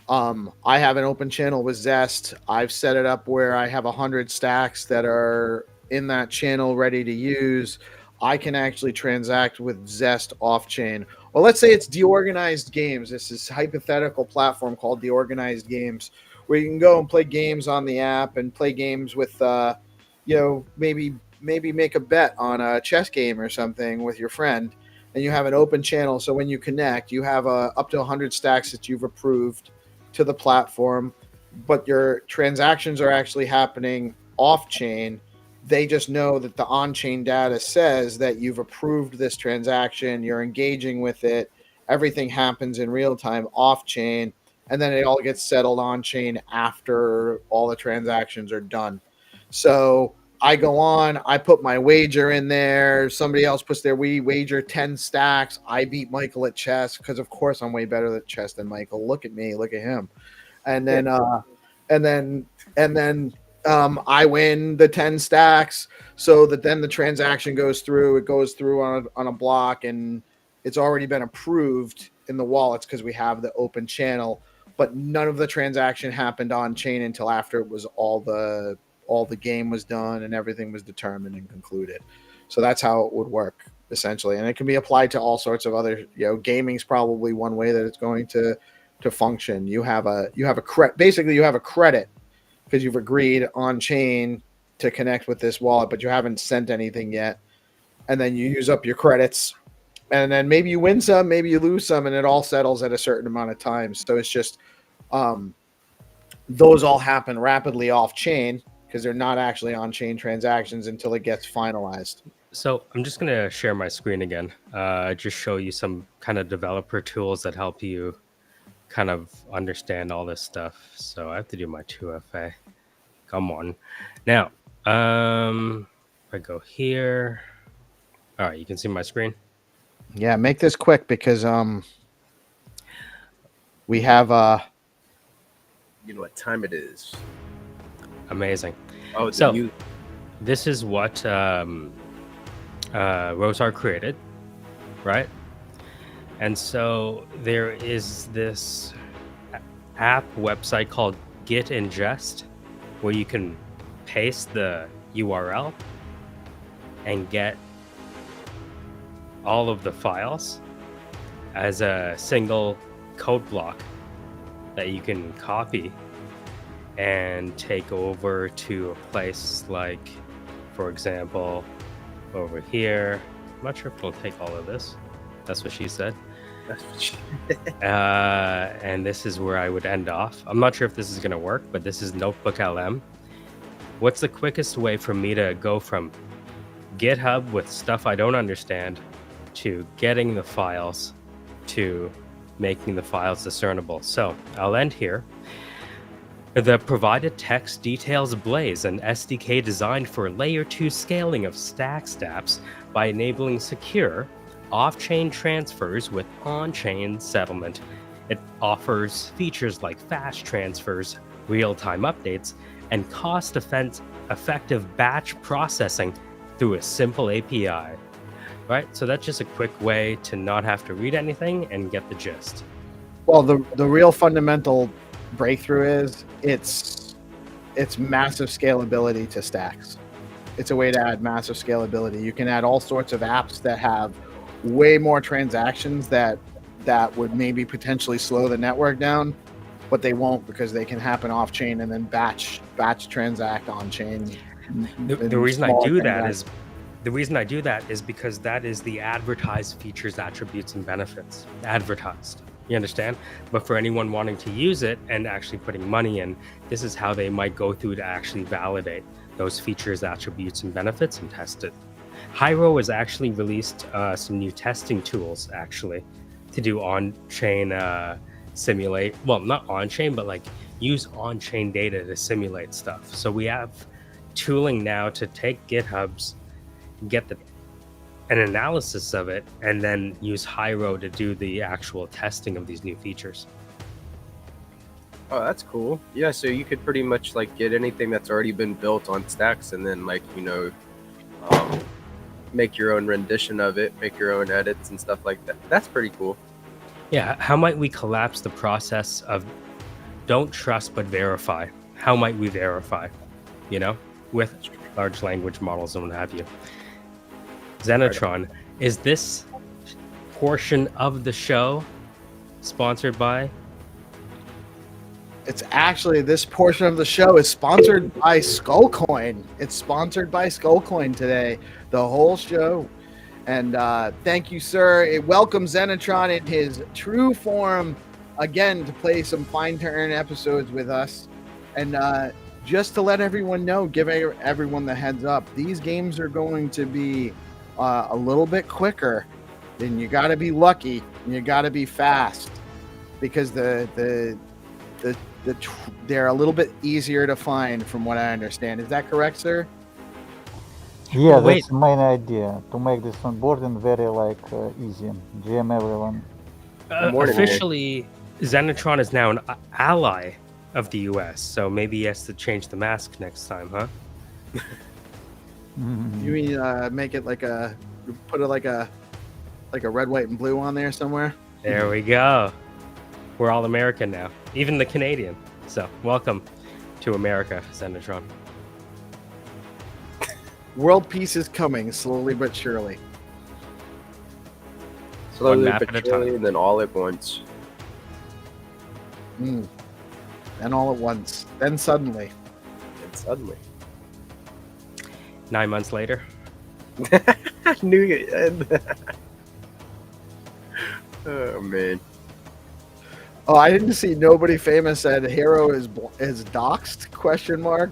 [SPEAKER 1] I have an open channel with Zest. I've set it up where I have 100 stacks that are in that channel ready to use. I can actually transact with Zest off chain. Well, let's say it's DeOrganized Games. This is a hypothetical platform called DeOrganized Games, where you can go and play games on the app and play games with, maybe make a bet on a chess game or something with your friend, and you have an open channel. So when you connect, you have up to 100 stacks that you've approved to the platform, but your transactions are actually happening off chain. They just know that the on-chain data says that you've approved this transaction, you're engaging with it, everything happens in real time off chain, and then it all gets settled on chain after all the transactions are done. So I go on, I put my wager in there, somebody else puts their wager 10 stacks, I beat Michael at chess, because of course I'm way better at chess than Michael. Look at me, look at him. And then I win the 10 stacks, so that then the transaction goes through. It goes through on a block, and it's already been approved in the wallets because we have the open channel. But none of the transaction happened on chain until after it was all the game was done and everything was determined and concluded. So that's how it would work essentially, and it can be applied to all sorts of other. Gaming's probably one way that it's going to function. You have a credit. Basically, you have a credit because you've agreed on chain to connect with this wallet, but you haven't sent anything yet. And then you use up your credits, and then maybe you win some, maybe you lose some, and it all settles at a certain amount of time. So it's just those all happen rapidly off chain because they're not actually on chain transactions until it gets finalized.
[SPEAKER 4] So I'm just going to share my screen again, just show you some kind of developer tools that help you kind of understand all this stuff. So I have to do my 2FA. Come on. Now, if I go here. All right, you can see my screen.
[SPEAKER 1] Yeah, make this quick because we have
[SPEAKER 2] You know what time it is.
[SPEAKER 4] Amazing.
[SPEAKER 2] Oh,
[SPEAKER 4] so this is what Rosar created, right? And so there is this app website called GitIngest where you can paste the URL and get all of the files as a single code block that you can copy and take over to a place like, for example, over here. I'm not sure if it'll take all of this. That's what she said.
[SPEAKER 2] That's what she
[SPEAKER 4] And this is where I would end off. I'm not sure if this is going to work, but this is Notebook LM. What's the quickest way for me to go from GitHub with stuff I don't understand to getting the files to making the files discernible? So I'll end here. The provided text details Blaze, an SDK designed for layer 2 scaling of stack steps by enabling secure off-chain transfers with on-chain settlement. It offers features like fast transfers, real-time updates, and cost-effective batch processing through a simple API. Right, so that's just a quick way to not have to read anything and get the gist.
[SPEAKER 1] Well, the real fundamental breakthrough is it's massive scalability to stacks. It's a way to add massive scalability. You can add all sorts of apps that have way more transactions that would maybe potentially slow the network down, but they won't because they can happen off chain and then batch transact on chain.
[SPEAKER 4] The reason I do that is because that is the advertised features, attributes, and benefits. Advertised. You understand? But for anyone wanting to use it and actually putting money in, this is how they might go through to actually validate those features, attributes, and benefits and test it. Hyro has actually released some new testing tools actually to do on-chain simulate. Well, not on-chain, but like use on-chain data to simulate stuff. So we have tooling now to take GitHub's, get an analysis of it, and then use Hyro to do the actual testing of these new features.
[SPEAKER 2] Oh, that's cool. Yeah, so you could pretty much like get anything that's already been built on stacks and then like, make your own rendition of it, make your own edits and stuff like that. That's pretty cool.
[SPEAKER 4] Yeah, how might we collapse the process of don't trust but verify. How might we verify? You know, with large language models and what have you. Xenitron, is this portion of the show sponsored by?
[SPEAKER 1] It's actually, this portion of the show is sponsored by Skullcoin. It's sponsored by Skullcoin today, the whole show. And thank you, sir. It welcomes Xenitron in his true form again to play some Fine Turn episodes with us. And just to let everyone know, give everyone the heads up, these games are going to be a little bit quicker. Then you got to be lucky and you got to be fast, because they're a little bit easier to find, from what I understand. Is that correct, sir?
[SPEAKER 6] Yeah,
[SPEAKER 4] Oh, wait.
[SPEAKER 6] that's the main idea, to make this onboarding very easy. GM everyone.
[SPEAKER 4] Officially, Xenitron is now an ally of the U.S., so maybe he has to change the mask next time, huh?
[SPEAKER 1] You mean make it put it like a red, white, and blue on there somewhere?
[SPEAKER 4] There we go. We're all American now, even the Canadian. So welcome to America, Xenitron.
[SPEAKER 1] World peace is coming, slowly but surely.
[SPEAKER 2] Slowly
[SPEAKER 4] map
[SPEAKER 2] but
[SPEAKER 4] at a
[SPEAKER 2] surely,
[SPEAKER 4] time.
[SPEAKER 2] and then all at once.
[SPEAKER 1] And all at once. Then suddenly.
[SPEAKER 2] And suddenly.
[SPEAKER 4] 9 months later.
[SPEAKER 2] I knew it. Oh, man.
[SPEAKER 1] Oh, I didn't see nobody famous said Hero is doxxed, ?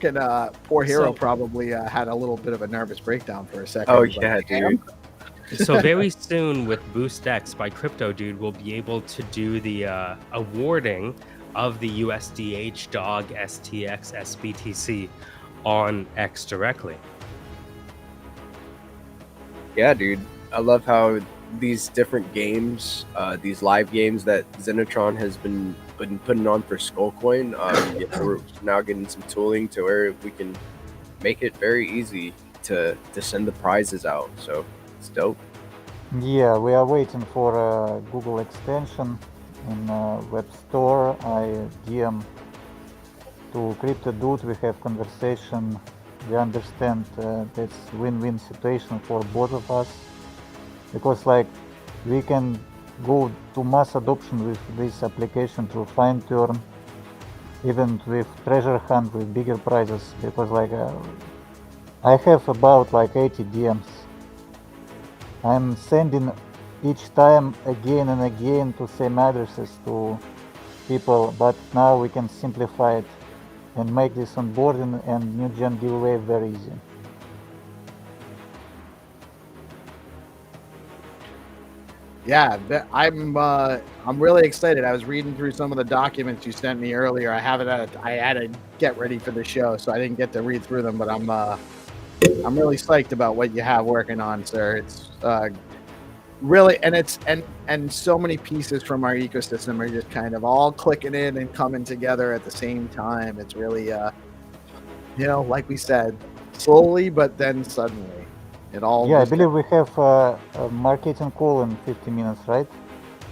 [SPEAKER 1] And poor Hero
[SPEAKER 4] So-
[SPEAKER 1] probably had a little bit of a nervous breakdown for a second.
[SPEAKER 2] Oh,
[SPEAKER 1] He's like,
[SPEAKER 2] yeah, dude.
[SPEAKER 4] So very soon with BoostX by Crypto Dude, we'll be able to do the awarding of the USDH Dog STX SBTC on X directly.
[SPEAKER 2] Yeah, dude. I love how these different games, these live games that Xenitron has been putting on for Skullcoin, we're now getting some tooling to where we can make it very easy to send the prizes out. So it's dope.
[SPEAKER 6] Yeah, we are waiting for a Google extension in Web Store. I DM to Crypto Dude. We have conversation. We understand that's win-win situation for both of us, because we can go to mass adoption with this application through Fine Turn, even with Treasure Hunt with bigger prizes, because I have about 80 DMs. I'm sending each time again and again to same addresses to people, but now we can simplify it and make this onboarding and new gen giveaway very easy.
[SPEAKER 1] Yeah, I'm really excited. I was reading through some of the documents you sent me earlier. I had to get ready for the show, so I didn't get to read through them. But I'm really psyched about what you have working on, sir. It's really, and so many pieces from our ecosystem are just kind of all clicking in and coming together at the same time. It's really, like we said, slowly but then suddenly. It all.
[SPEAKER 6] Yeah, I believe we have a marketing call in 50 minutes, right?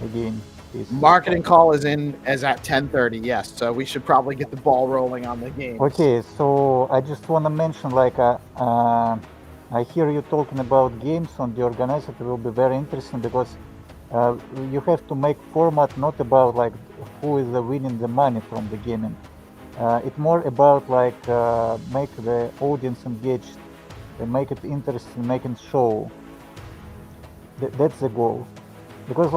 [SPEAKER 6] Again, please.
[SPEAKER 1] Marketing call is at 10:30. Yes, so we should probably get the ball rolling on the game.
[SPEAKER 6] Okay, so I just want to mention, I hear you talking about games on DeOrganized. It will be very interesting, because you have to make format not about who is winning the money from the gaming. It's more about make the audience engaged, and make it interesting, make it show. That's the goal, because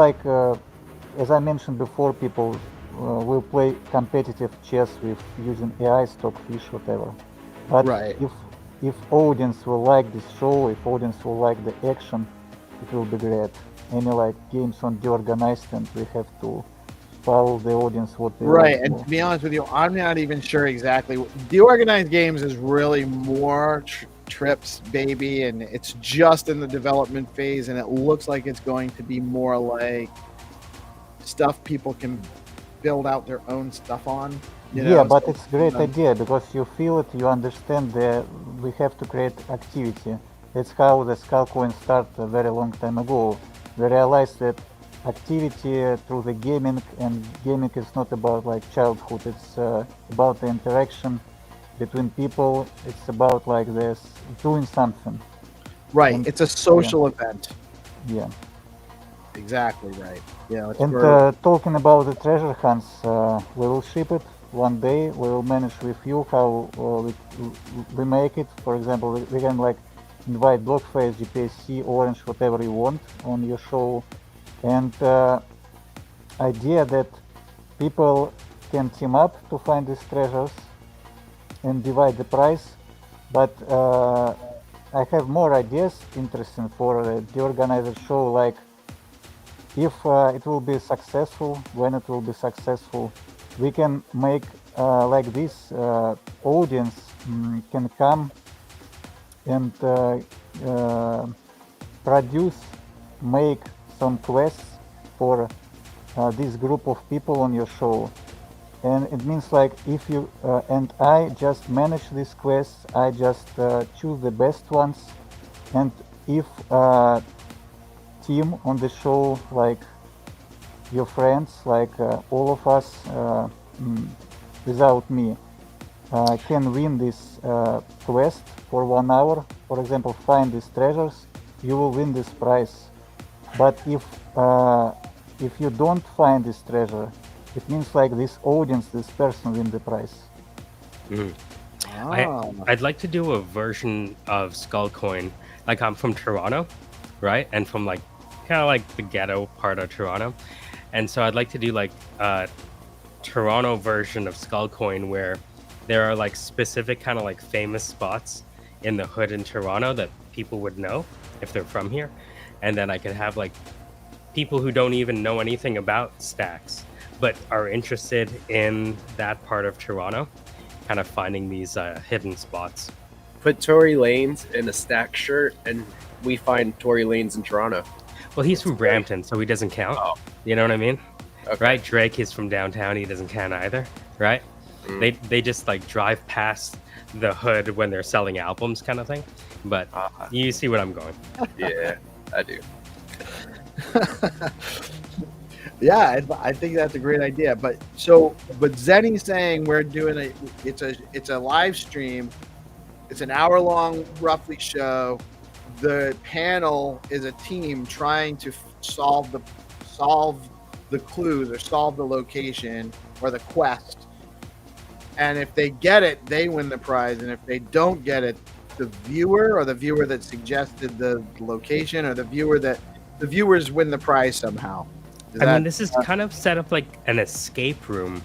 [SPEAKER 6] as I mentioned before, people will play competitive chess with using AI, stockfish, whatever. But
[SPEAKER 1] Right.
[SPEAKER 6] if audience will like this show, if audience will like the action, it will be great. Any games on DeOrganized, and we have to follow the audience what they
[SPEAKER 1] Right,
[SPEAKER 6] like
[SPEAKER 1] and
[SPEAKER 6] more.
[SPEAKER 1] to be honest with you, I'm not even sure exactly. The organized games is really more trips, baby, and it's just in the development phase, and it looks like it's going to be more like stuff people can build out their own stuff on.
[SPEAKER 6] Yeah, but
[SPEAKER 1] so,
[SPEAKER 6] it's a great idea, because you feel it, you understand that we have to create activity. That's how the Skullcoin started a very long time ago. We realized that activity through the gaming, and gaming is not about like childhood. It's about the interaction between people. It's about like this doing something.
[SPEAKER 1] Right.
[SPEAKER 6] And-
[SPEAKER 1] It's a social event.
[SPEAKER 6] Yeah.
[SPEAKER 1] Exactly right. Yeah. It's
[SPEAKER 6] And
[SPEAKER 1] for,
[SPEAKER 6] talking about the treasure hunts, we will ship it one day. We will manage with you how we make it. For example, we can like invite Blockface, GPSC, Orange, whatever you want on your show. And idea that people can team up to find these treasures and divide the price. But I have more ideas interesting for the organizer show, like if it will be successful, when it will be successful, we can make like this audience can come and produce, make some quests for this group of people on your show. And it means like if you and I just manage these quests, I just choose the best ones, and if team on the show, like your friends, like all of us without me, can win this quest for 1 hour. For example, find these treasures, you will win this prize. But if you don't find this treasure, it means like this audience, this person win the prize.
[SPEAKER 4] I'd like to do a version of Skullcoin. Like I'm from Toronto, right? And from like kind of like the ghetto part of Toronto. And so I'd like to do like a Toronto version of Skullcoin where there are like specific kind of like famous spots in the hood in Toronto that people would know if they're from here. And then I could have like people who don't even know anything about stacks but are interested in that part of Toronto, kind of finding these hidden spots.
[SPEAKER 2] Put Tory Lanez in a stack shirt, and we find Tory Lanez in Toronto.
[SPEAKER 4] Well, he's from Brampton, so he doesn't count.
[SPEAKER 2] Oh.
[SPEAKER 4] You know what I mean?
[SPEAKER 2] Okay.
[SPEAKER 4] Right? Drake is from downtown. He doesn't count either, right? They just like drive past the hood when they're selling albums, kind of thing. But you see what I'm going.
[SPEAKER 2] Yeah, I do.
[SPEAKER 1] yeah, I think that's a great idea. But Zenny's saying we're doing it's a live stream. It's an hour-long, roughly, show. The panel is a team trying to solve the clues or solve the location or the quest. And if they get it, they win the prize. And if they don't get it, the viewer that suggested the location or the viewers win the prize somehow.
[SPEAKER 4] I mean, this is kind of set up like an escape room,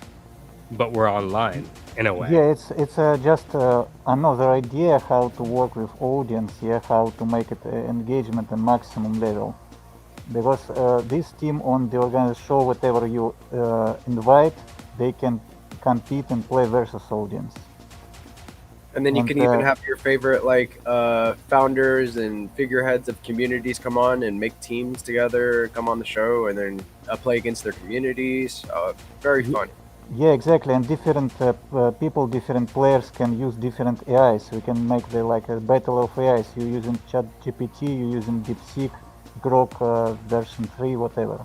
[SPEAKER 4] but we're online in a way.
[SPEAKER 6] Yeah, it's just another idea how to work with audience, how to make it engagement and maximum level. Because this team on the organized show, whatever you invite, they can compete and play versus audience.
[SPEAKER 2] And then you can even have your favorite like founders and figureheads of communities come on and make teams together, come on the show, and then play against their communities. Very fun.
[SPEAKER 6] Yeah, exactly. And different people, different players can use different AIs. We can make a battle of AIs. You're using ChatGPT, you're using DeepSeek, Grok version 3, whatever.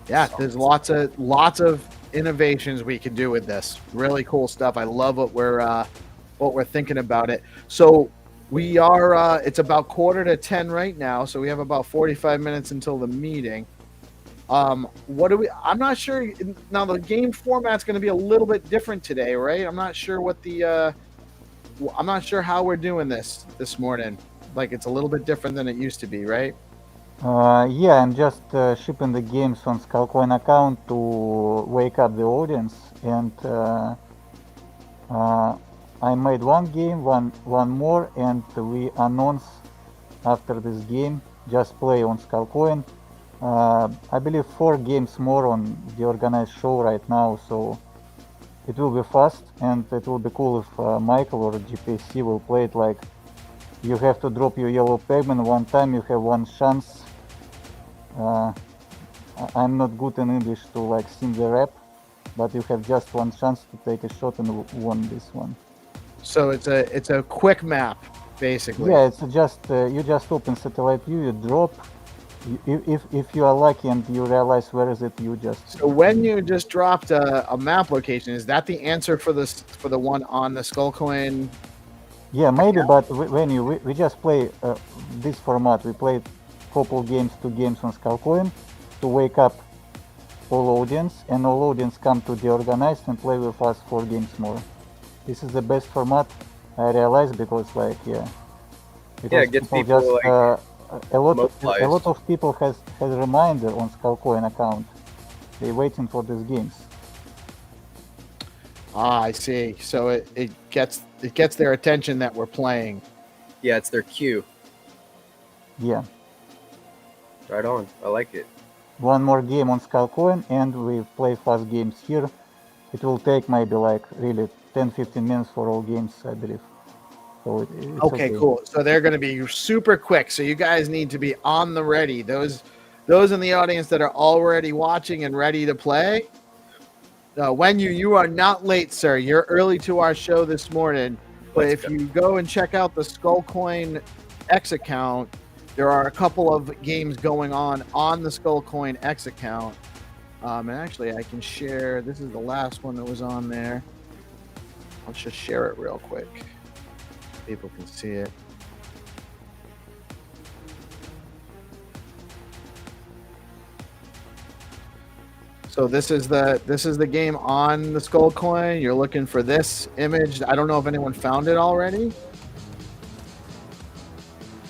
[SPEAKER 1] Yeah, there's lots of innovations we can do with this. Really cool stuff. I love what we're thinking about it. So we are it's about 9:45 right now, so we have about 45 minutes until the meeting. I'm not sure now. The game format's going to be a little bit different today, right? I'm not sure I'm not sure how we're doing this morning. Like, it's a little bit different than it used to be, right?
[SPEAKER 6] Yeah, I'm just shipping the games on Skullcoin account to wake up the audience, and I made one game, one more, and we announce after this game, just play on Skullcoin. I believe 4 games more on the organized show right now, so it will be fast, and it will be cool if Michael or GPSC will play it like you have to drop your yellow pigment one time, you have one chance. I'm not good in English to sing the rap, but you have just one chance to take a shot and won this one.
[SPEAKER 1] So it's a quick map, basically.
[SPEAKER 6] Yeah, it's just you just open satellite view, you drop, If you are lucky and you realize where is it, you just
[SPEAKER 1] So when you just dropped a map location, is that the answer for the one on the Skullcoin?
[SPEAKER 6] yeah, maybe. But when we just play this format, we play couple games, 2 games on Skullcoin to wake up all audience, and all audience come to DeOrganized and play with us 4 games more. This is the best format, I realize, because like
[SPEAKER 2] it gets people
[SPEAKER 6] just
[SPEAKER 2] like
[SPEAKER 6] a lot
[SPEAKER 2] mobilized.
[SPEAKER 6] of people has reminder on Skullcoin account. They waiting for these games.
[SPEAKER 1] Ah, I see. So it gets their attention that we're playing.
[SPEAKER 2] Yeah, it's their cue.
[SPEAKER 6] Yeah.
[SPEAKER 2] Right on. I like it.
[SPEAKER 6] One more game on Skullcoin and we play fast games here. It will take maybe like really 10-15 minutes for all games, I believe. So it's
[SPEAKER 1] Okay, cool. So they're going to be super quick. So you guys need to be on the ready. Those in the audience that are already watching and ready to play. When you are not late, sir. You're early to our show this morning. But if you go and check out the Skullcoin X account, there are a couple of games going on the Skullcoin X account. And actually, I can share. This is the last one that was on there. I'll just share it real quick. People can see it. So this is the game on the Skullcoin. You're looking for this image. I don't know if anyone found it already.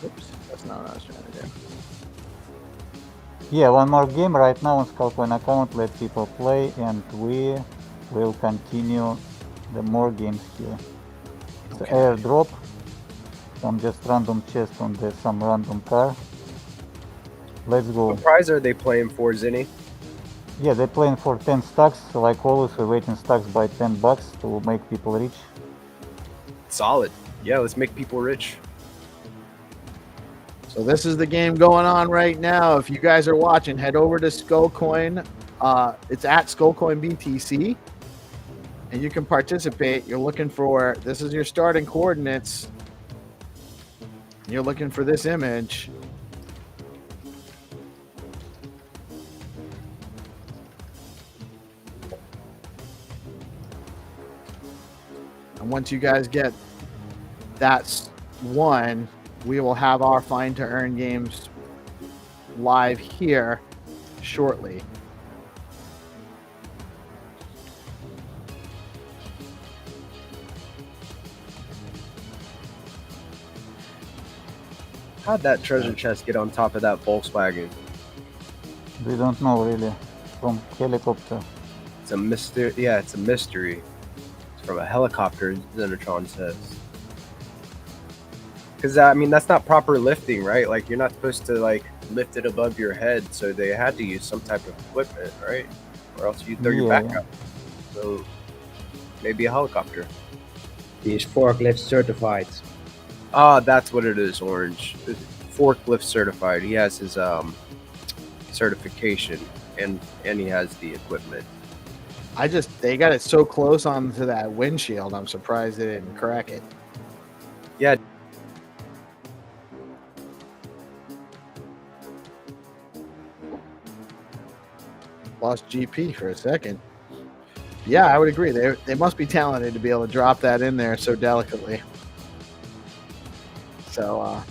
[SPEAKER 1] Oops, that's not what I was trying to do.
[SPEAKER 6] Yeah, one more game right now on Skullcoin account. Let people play, and we will continue the more games here. The airdrop, some just random chest on some random car. Let's go.
[SPEAKER 2] What prize are they playing for, Zinni?
[SPEAKER 6] Yeah, they're playing for 10 stacks. So like always, we're waiting stacks by $10 to make people rich.
[SPEAKER 2] Solid. Yeah, let's make people rich.
[SPEAKER 1] So this is the game going on right now. If you guys are watching, head over to Skullcoin. It's at Skullcoin BTC, and you can participate. You're looking for, this is your starting coordinates. You're looking for this image. And once you guys get that one, we will have our Find to Earn games live here shortly.
[SPEAKER 2] How'd that treasure chest get on top of that Volkswagen?
[SPEAKER 6] We don't know really. From helicopter.
[SPEAKER 2] It's a mystery. Yeah, it's a mystery. It's from a helicopter, Xenitron says. Because, I mean, that's not proper lifting, right? Like, you're not supposed to, like, lift it above your head. So they had to use some type of equipment, right? Or else you throw your back out. So maybe a helicopter.
[SPEAKER 5] He's forklift certified.
[SPEAKER 2] Ah, that's what it is, Orange. Forklift certified. He has his certification, and he has the equipment.
[SPEAKER 1] They got it so close onto that windshield. I'm surprised they didn't crack it.
[SPEAKER 2] Yeah.
[SPEAKER 1] Lost GP for a second. Yeah, I would agree. They must be talented to be able to drop that in there so delicately. So,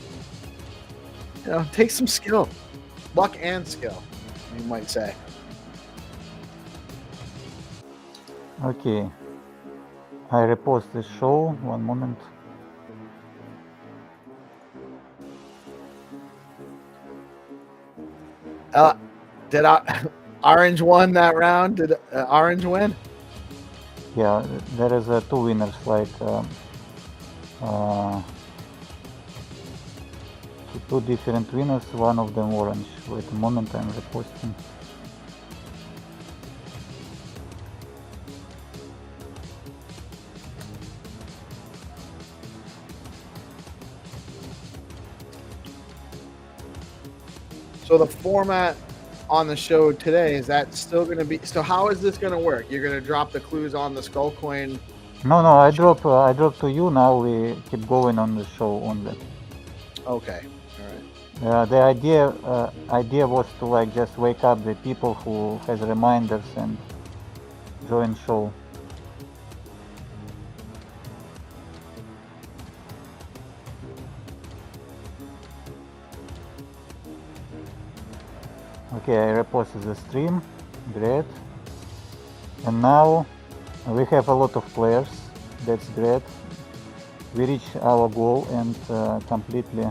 [SPEAKER 1] take some skill, luck and skill, you might say.
[SPEAKER 6] Okay. I repost the show. 1 moment.
[SPEAKER 1] Did Orange won that round? Did Orange win?
[SPEAKER 6] Yeah, there is 2 winners, like two different winners, one of them orange. Wait a moment, I'm reposting.
[SPEAKER 1] So the format on the show today, is that still going to be, so how is this going to work? You're going to drop the clues on the Skullcoin?
[SPEAKER 6] No, I drop to you now. We keep going on the show only.
[SPEAKER 1] Okay, all right.
[SPEAKER 6] The idea was to like just wake up the people who has reminders and join show. Okay, I reposted the stream. Great. And now we have a lot of players. That's great. We reach our goal and completely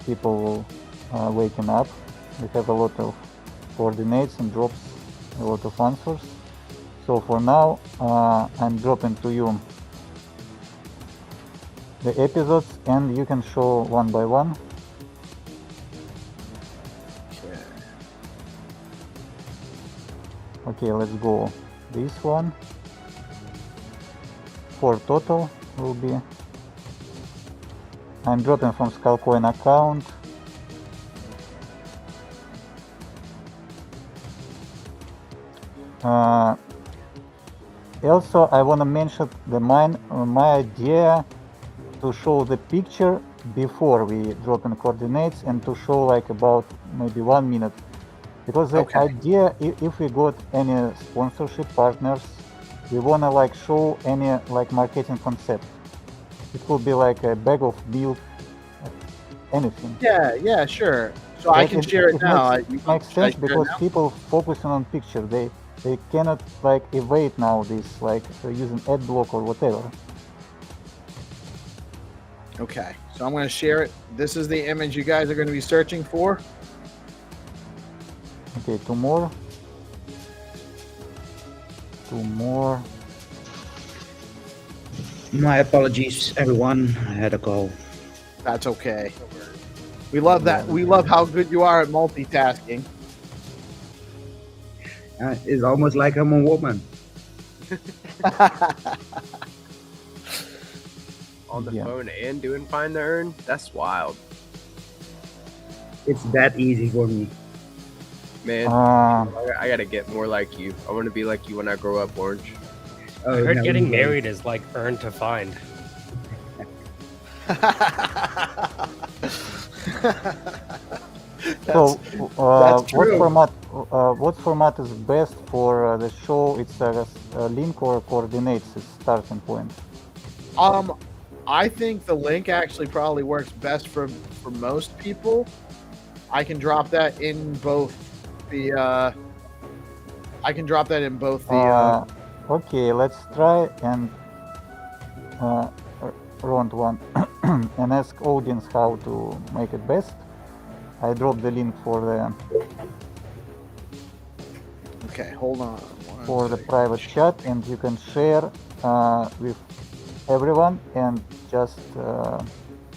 [SPEAKER 6] people waking up. We have a lot of coordinates and drops, a lot of answers. So for now, I'm dropping to you the episodes and you can show one by one. Okay, let's go. This one. 4 total will be. I'm dropping from Skullcoin account. Also, I want to mention my idea to show the picture before we drop in coordinates and to show like about maybe 1 minute. Because the idea, if we got any sponsorship partners, we wanna like show any like marketing concept. It could be like a bag of milk, anything.
[SPEAKER 1] Yeah, sure. So I can share it now.
[SPEAKER 6] It makes sense because people focusing on picture. They cannot like evade now this like using ad block or whatever.
[SPEAKER 1] Okay, so I'm going to share it. This is the image you guys are going to be searching for.
[SPEAKER 6] Okay, two more.
[SPEAKER 5] My apologies, everyone. I had a call.
[SPEAKER 1] That's okay. We love that. We love how good you are at multitasking.
[SPEAKER 5] It's almost like I'm a woman.
[SPEAKER 2] On the phone and doing Find the Earn? That's wild.
[SPEAKER 5] It's that easy for me.
[SPEAKER 2] Man, I gotta get more like you. I want to be like you when I grow up, Orange.
[SPEAKER 4] I heard getting married is like earn to find.
[SPEAKER 6] So, what format is best for the show? It's a link or coordinates as starting point.
[SPEAKER 1] I think the link actually probably works best for most people. I can drop that in both the.
[SPEAKER 6] Okay, let's try and round one and ask audience how to make it best. I dropped the link for the.
[SPEAKER 1] Okay, hold on.
[SPEAKER 6] For the private chat, and you can share with everyone, and just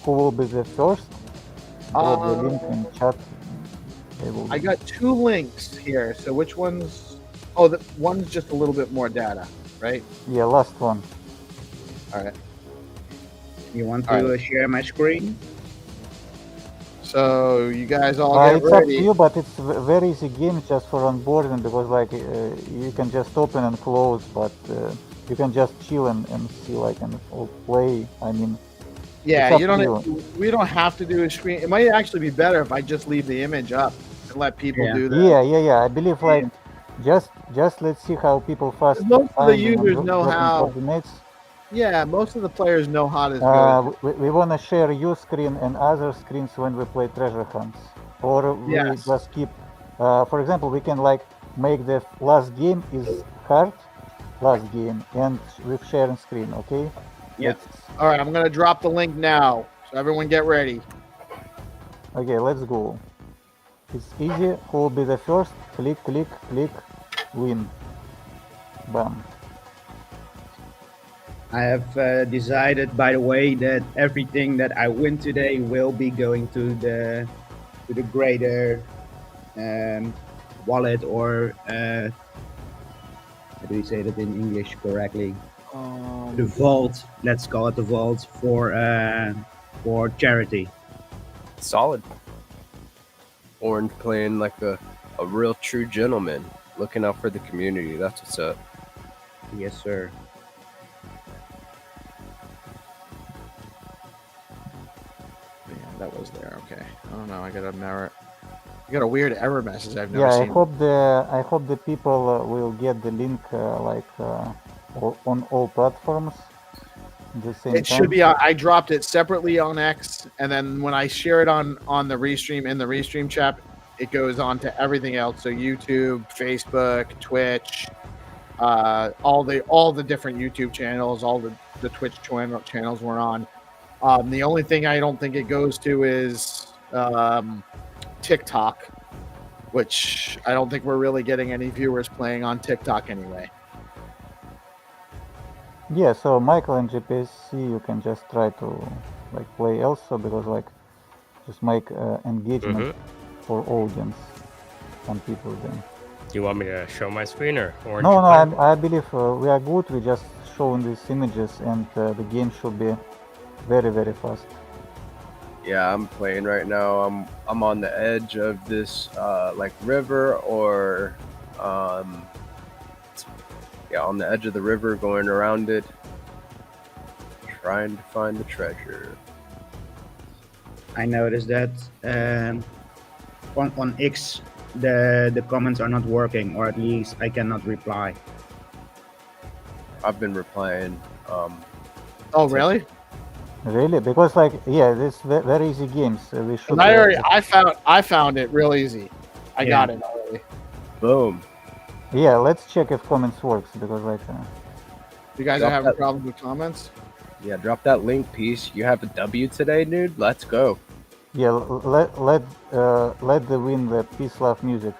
[SPEAKER 6] who will be the first. Drop the link in chat.
[SPEAKER 1] I got 2 links here. So which one's? Oh, the one's just a little bit more data, right?
[SPEAKER 6] Yeah, last one.
[SPEAKER 1] All right.
[SPEAKER 5] You want to share my screen?
[SPEAKER 1] So you guys all get
[SPEAKER 6] it's
[SPEAKER 1] ready.
[SPEAKER 6] Up to you, but it's a very easy game just for onboarding because like you can just open and close, but you can just chill and see like and play. I mean,
[SPEAKER 1] yeah, you don't. We don't have to do a screen. It might actually be better if I just leave the image up and let people do that.
[SPEAKER 6] Yeah. I believe like just let's see how people fast.
[SPEAKER 1] Most of the users know how.
[SPEAKER 6] Coordinates.
[SPEAKER 1] Yeah, most of the players know how to do it.
[SPEAKER 6] We want to share your screen and other screens when we play treasure hunts, or we just keep. For example, we can like make the last game is hard, last game, and with sharing screen. Okay.
[SPEAKER 1] Yeah. All right, I'm gonna drop the link now, so everyone get ready.
[SPEAKER 6] Okay, let's go. It's easy. Who will be the first? Click, win. Bam.
[SPEAKER 5] I have decided, by the way, that everything that I win today will be going to the greater wallet, or how do we say that in English correctly? The vault. Let's call it the vault for charity.
[SPEAKER 2] Solid. Orange playing like a real true gentleman, looking out for the community. That's what's up.
[SPEAKER 5] Yes, sir.
[SPEAKER 1] that was there. Okay. I don't know. I got a weird error message I've never
[SPEAKER 6] Yeah,
[SPEAKER 1] seen.
[SPEAKER 6] I hope the people will get the link on all platforms at the same time.
[SPEAKER 1] It should be. I dropped it separately on X, and then when I share it on the restream in the restream chat, it goes on to everything else. So YouTube, Facebook, Twitch, all the different YouTube channels, all the Twitch channels we're on. The only thing I don't think it goes to is TikTok, which I don't think we're really getting any viewers playing on TikTok anyway.
[SPEAKER 6] Yeah, so Michael and GPSC, you can just try to play also, because just make engagement for audience and people then.
[SPEAKER 4] You want me to show my screen or orange?
[SPEAKER 6] No, I believe we are good. We just showing these images, and the game should be very, very fast.
[SPEAKER 2] Yeah, I'm playing right now. I'm on the edge of this river, or on the edge of the river, going around it, trying to find the treasure.
[SPEAKER 5] I noticed that on X the comments are not working, or at least I cannot reply.
[SPEAKER 2] I've been replying.
[SPEAKER 1] Oh, really?
[SPEAKER 6] Really? Because this very easy games. We should.
[SPEAKER 1] I found it real easy. I got it already.
[SPEAKER 2] Boom.
[SPEAKER 6] Yeah, let's check if comments works, because
[SPEAKER 1] You guys are having problems with comments?
[SPEAKER 2] Yeah, drop that link, Peace. You have a W today, dude. Let's go.
[SPEAKER 6] Yeah, let the win the PeaceLoveMusic.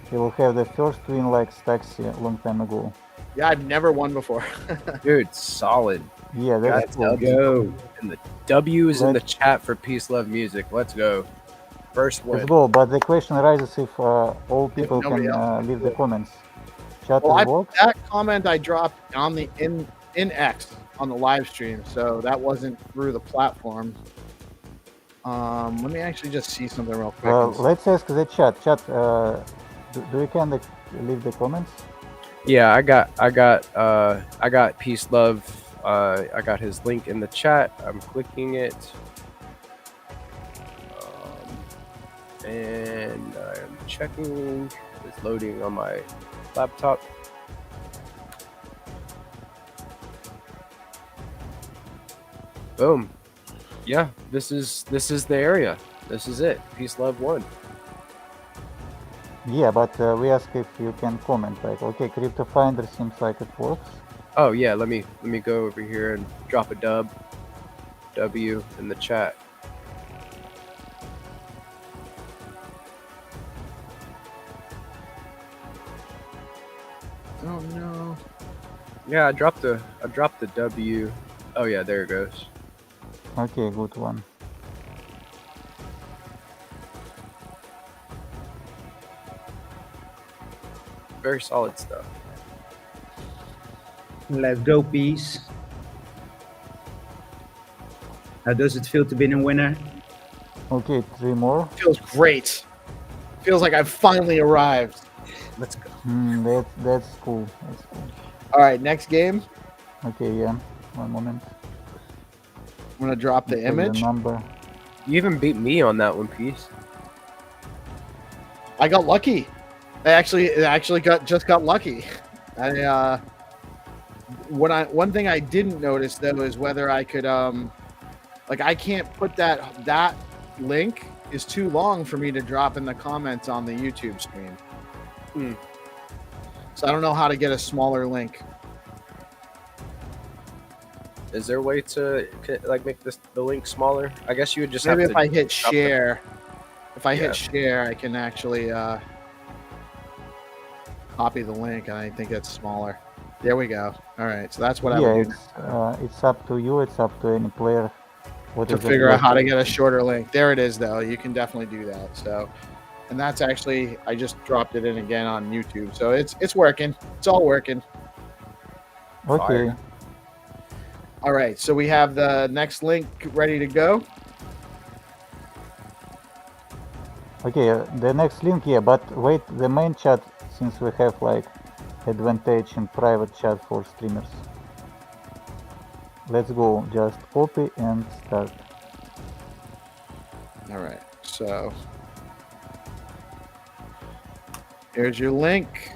[SPEAKER 6] He will have the first win like Staxi a long time ago.
[SPEAKER 1] Yeah, I've never won before.
[SPEAKER 2] Dude, solid.
[SPEAKER 6] Yeah, that's cool.
[SPEAKER 2] Go. And the W is in the chat for PeaceLoveMusic. Let's go. First win.
[SPEAKER 6] Let's go. But the question arises if all people can leave the comments. Chat will work.
[SPEAKER 1] That comment I dropped on the in X on the live stream, so that wasn't through the platform. Let me actually just see something real quick.
[SPEAKER 6] Let's ask the chat. Chat, do you can leave the comments?
[SPEAKER 2] Yeah, I got Peace Love. I got his link in the chat. I'm clicking it, and I'm checking. It's loading on my laptop. Boom. Yeah, this is the area. This is it. Peace Love 1.
[SPEAKER 6] Yeah, but we ask if you can comment. Okay, Crypto Finder seems like it works.
[SPEAKER 2] Oh yeah, let me go over here and drop a W in the chat.
[SPEAKER 1] Oh no.
[SPEAKER 2] Yeah, I dropped the W. Oh yeah, there it goes.
[SPEAKER 6] Okay, good one.
[SPEAKER 2] Very solid stuff.
[SPEAKER 5] Let's go, Peace. How does it feel to be a winner?
[SPEAKER 6] Okay, 3 more.
[SPEAKER 1] Feels great. Feels like I've finally arrived. Let's go.
[SPEAKER 6] That's cool. That's cool.
[SPEAKER 1] All right, next game.
[SPEAKER 6] Okay, yeah. 1 moment.
[SPEAKER 1] I'm gonna drop the image.
[SPEAKER 6] The number.
[SPEAKER 2] You even beat me on that one, Peace.
[SPEAKER 1] I got lucky. I actually got lucky. One thing I didn't notice though is whether I could I can't put that link is too long for me to drop in the comments on the YouTube stream. So I don't know how to get a smaller link.
[SPEAKER 2] Is there a way to make the link smaller? I guess you would just
[SPEAKER 1] Maybe
[SPEAKER 2] have
[SPEAKER 1] if
[SPEAKER 2] to
[SPEAKER 1] I hit share. If I
[SPEAKER 2] Yeah.
[SPEAKER 1] hit share, I can actually copy the link, and I think it's smaller. There we go. All right, so that's what I would do
[SPEAKER 6] it's up to you. It's up to any player.
[SPEAKER 1] to figure out how to get a shorter link. There it is, though. You can definitely do that. So, and that's actually I just dropped it in again on YouTube, so it's working. It's all working.
[SPEAKER 6] Okay.
[SPEAKER 2] Fire.
[SPEAKER 1] All right, so we have the next link ready to go.
[SPEAKER 6] Okay, the next link, yeah, but wait, the main chat, since we have advantage in private chat for streamers. Let's go, just copy and start.
[SPEAKER 1] All right. So here's your link.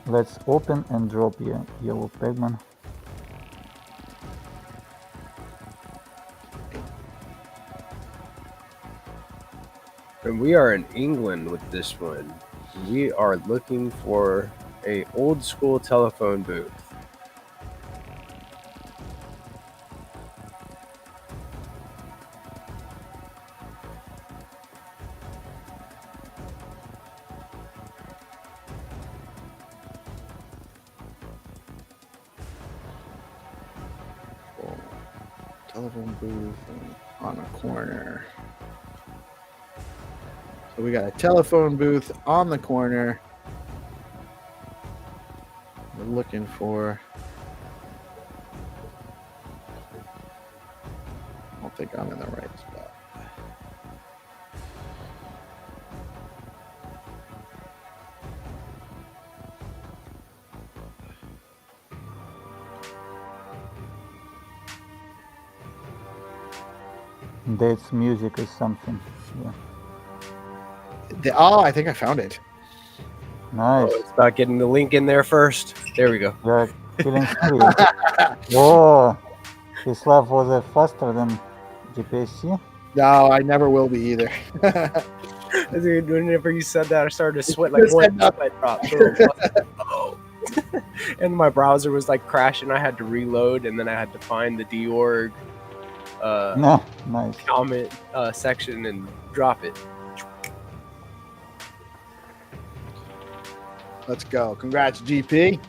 [SPEAKER 6] Let's open and drop yellow pegman.
[SPEAKER 2] And we are in England with this one. We are looking for a old school telephone booth.
[SPEAKER 1] Telephone booth on a corner. So we got a telephone booth on the corner. We're looking for. I don't think I'm in the right spot.
[SPEAKER 6] That's music is something. Yeah.
[SPEAKER 1] Oh, I think I found it.
[SPEAKER 6] Nice.
[SPEAKER 2] Oh, it's about getting the link in there first. There we go.
[SPEAKER 6] Yeah, killing spree. Whoa, PeaceLove was faster than GPSC.
[SPEAKER 1] No, I never will be either.
[SPEAKER 2] Dude, whenever you said that, I started to sweat
[SPEAKER 1] You
[SPEAKER 2] like
[SPEAKER 1] said
[SPEAKER 2] one sweat drop. Oh. And my browser was like crashing. I had to reload, and then I had to find the DeOrg
[SPEAKER 6] No, nice.
[SPEAKER 2] comment section and drop it.
[SPEAKER 1] Let's go. Congrats, GP.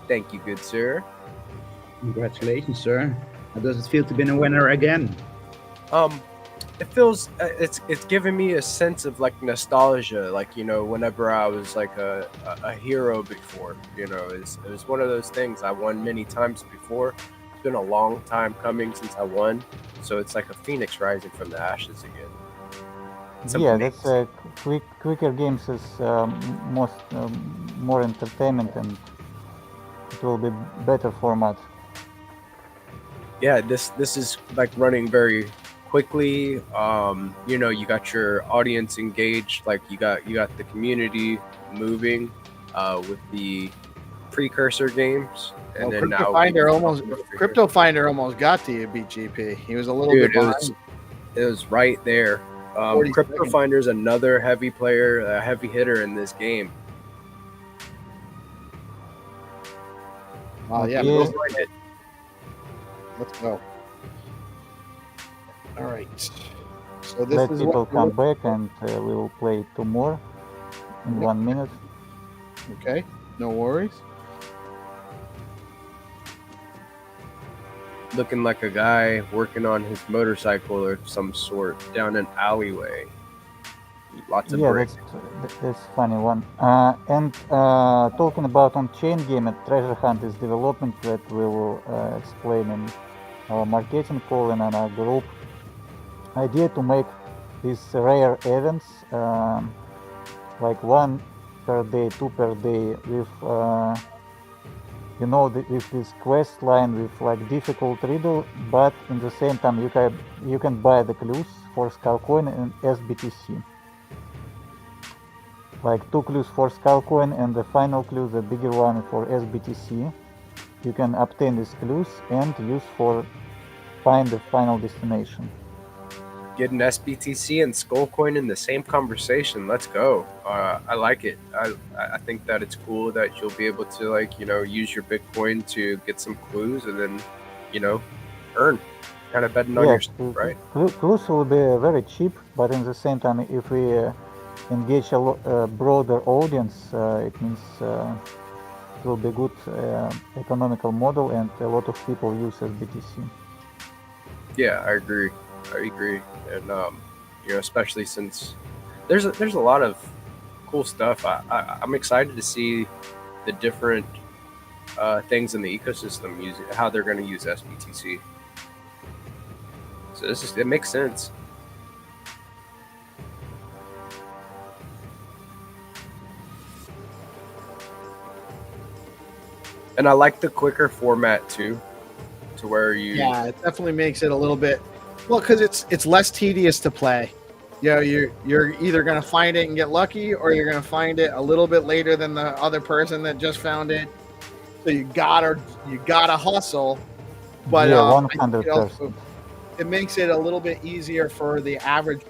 [SPEAKER 2] Thank you, good sir.
[SPEAKER 5] Congratulations, sir. How does it feel to be a winner again?
[SPEAKER 2] It feels it's giving me a sense of like nostalgia, like, you know, whenever I was like a hero before. You know, it was one of those things. I won many times before. It's been a long time coming since I won, so it's like a phoenix rising from the ashes again.
[SPEAKER 6] Yeah, that's quicker games is more entertainment, and it will be better format.
[SPEAKER 2] Yeah, this is like running very quickly. You know, you got your audience engaged, like you got the community moving with the precursor games, and then now
[SPEAKER 1] Crypto Finder almost got to you, beat GP. He was a little bit behind.
[SPEAKER 2] It was right there. Crypto Finder's another heavy player, a heavy hitter in this game.
[SPEAKER 1] Yeah.
[SPEAKER 2] Go find it.
[SPEAKER 1] Let's go. All right. So this
[SPEAKER 6] Let
[SPEAKER 1] is
[SPEAKER 6] people
[SPEAKER 1] what
[SPEAKER 6] come back, and we will play 2 more in 1 minute.
[SPEAKER 1] Okay, no worries.
[SPEAKER 2] Looking like a guy working on his motorcycle or some sort down an alleyway. Lots of bricks.
[SPEAKER 6] That's funny one. And talking about on-chain game, a treasure hunt is development that we will explain in our marketing call and on our group. Idea to make these rare events like 1 per day, 2 per day with with this quest line with like difficult riddle, but in the same time you can buy the clues for Skullcoin and SBTC. Like 2 clues for Skullcoin and the final clue, the bigger one, for SBTC. You can obtain these clues and use for find the final destination.
[SPEAKER 2] Getting SBTC and Skullcoin in the same conversation. Let's go. I like it. I think that it's cool that you'll be able to, like, you know, use your Bitcoin to get some clues and then, you know, earn. Kind of betting on yourself, right?
[SPEAKER 6] Clues will be very cheap, but in the same time, if we engage a broader audience, it means it will be good economical model, and a lot of people use SBTC.
[SPEAKER 2] Yeah, I agree, and you know, especially since there's a lot of cool stuff. I'm excited to see the different things in the ecosystem using how they're going to use SBTC. So it makes sense. And I like the quicker format too, to where you.
[SPEAKER 1] Yeah, it definitely makes it a little bit. Well, because it's less tedious to play. You know, you're either gonna find it and get lucky, or you're gonna find it a little bit later than the other person that just found it. So you gotta hustle. But
[SPEAKER 6] Yeah,
[SPEAKER 1] I think
[SPEAKER 6] 100%.
[SPEAKER 1] it makes it a little bit easier for the average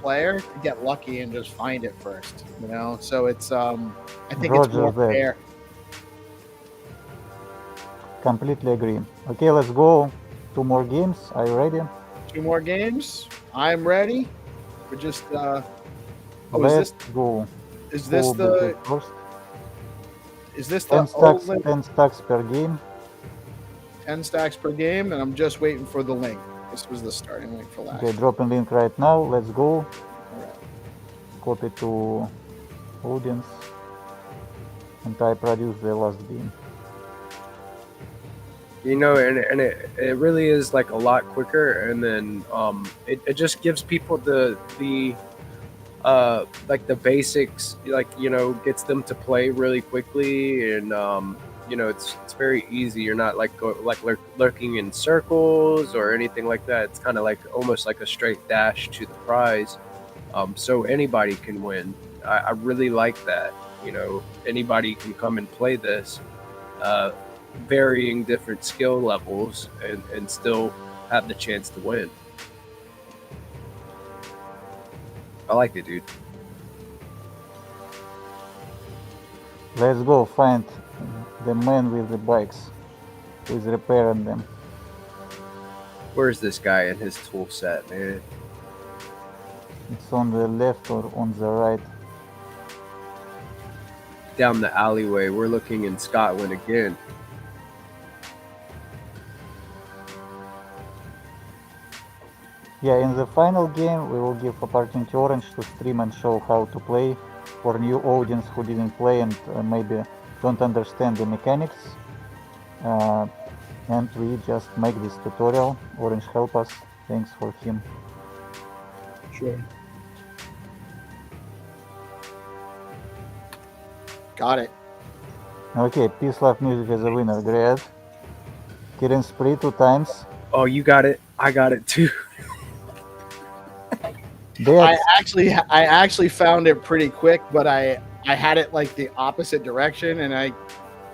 [SPEAKER 1] player to get lucky and just find it first. You know, so it's I think it's
[SPEAKER 6] Roger
[SPEAKER 1] more
[SPEAKER 6] that.
[SPEAKER 1] fair.
[SPEAKER 6] Completely agree. Okay, let's go. 2 more games. Are you ready?
[SPEAKER 1] 2 more games. I'm ready. We're just
[SPEAKER 6] Let's go.
[SPEAKER 1] is this
[SPEAKER 6] Who
[SPEAKER 1] the
[SPEAKER 6] will be first?
[SPEAKER 1] is this
[SPEAKER 6] 10
[SPEAKER 1] the old
[SPEAKER 6] stacks,
[SPEAKER 1] link?
[SPEAKER 6] 10 stacks per game.
[SPEAKER 1] 10 stacks per game, and I'm just waiting for the link. This was the starting link for last.
[SPEAKER 6] Okay, dropping link right now. Let's go.
[SPEAKER 1] Alright.
[SPEAKER 6] Copy to audience. And I produce the last game.
[SPEAKER 2] You know, and it really is like a lot quicker, and then it just gives people the like the basics, like, you know, gets them to play really quickly, and you know, it's very easy. You're not like lurking in circles or anything like that. It's kind of like almost like a straight dash to the prize, so anybody can win. I really like that. You know, anybody can come and play this. Varying different skill levels and still have the chance to win. I like it, dude.
[SPEAKER 6] Let's go find the man with the bikes who is repairing them.
[SPEAKER 2] Where's this guy and his tool set, man?
[SPEAKER 6] It's on the left or on the right.
[SPEAKER 2] Down the alleyway. We're looking in Scotland again.
[SPEAKER 6] Yeah, in the final game, we will give opportunity to Orange to stream and show how to play for new audience who didn't play and maybe don't understand the mechanics. And we just make this tutorial. Orange help us. Thanks for him.
[SPEAKER 1] Sure. Got it.
[SPEAKER 6] Okay, PeaceLoveMusic is a winner. Great. Kirin Spree 2 times.
[SPEAKER 2] Oh, you got it. I got it too.
[SPEAKER 1] I actually found it pretty quick, but I had it like the opposite direction, and I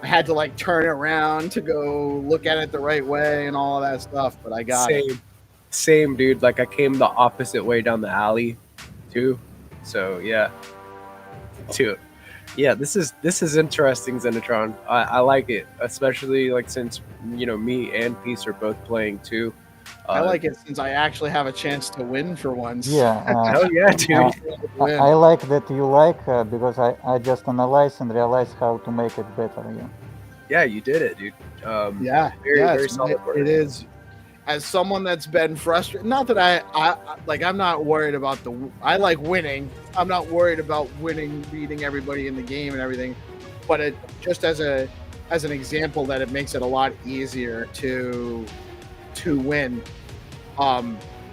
[SPEAKER 1] had to like turn it around to go look at it the right way and all of that stuff. But I got it.
[SPEAKER 2] Same, dude. Like I came the opposite way down the alley, too. So yeah, too. Yeah, this is interesting, Xenitron. I like it, especially like since, you know, me and Peace are both playing too.
[SPEAKER 1] I like it since I actually have a chance to win for once.
[SPEAKER 6] Yeah.
[SPEAKER 2] Hell yeah, dude.
[SPEAKER 6] I like that you like because I just analyze and realize how to make it better. Yeah.
[SPEAKER 2] Yeah, you did it, dude. Very solid work.
[SPEAKER 1] It is. As someone that's been frustrated, not that I'm not worried about I like winning. I'm not worried about winning, beating everybody in the game and everything, but it just as an example that it makes it a lot easier to win.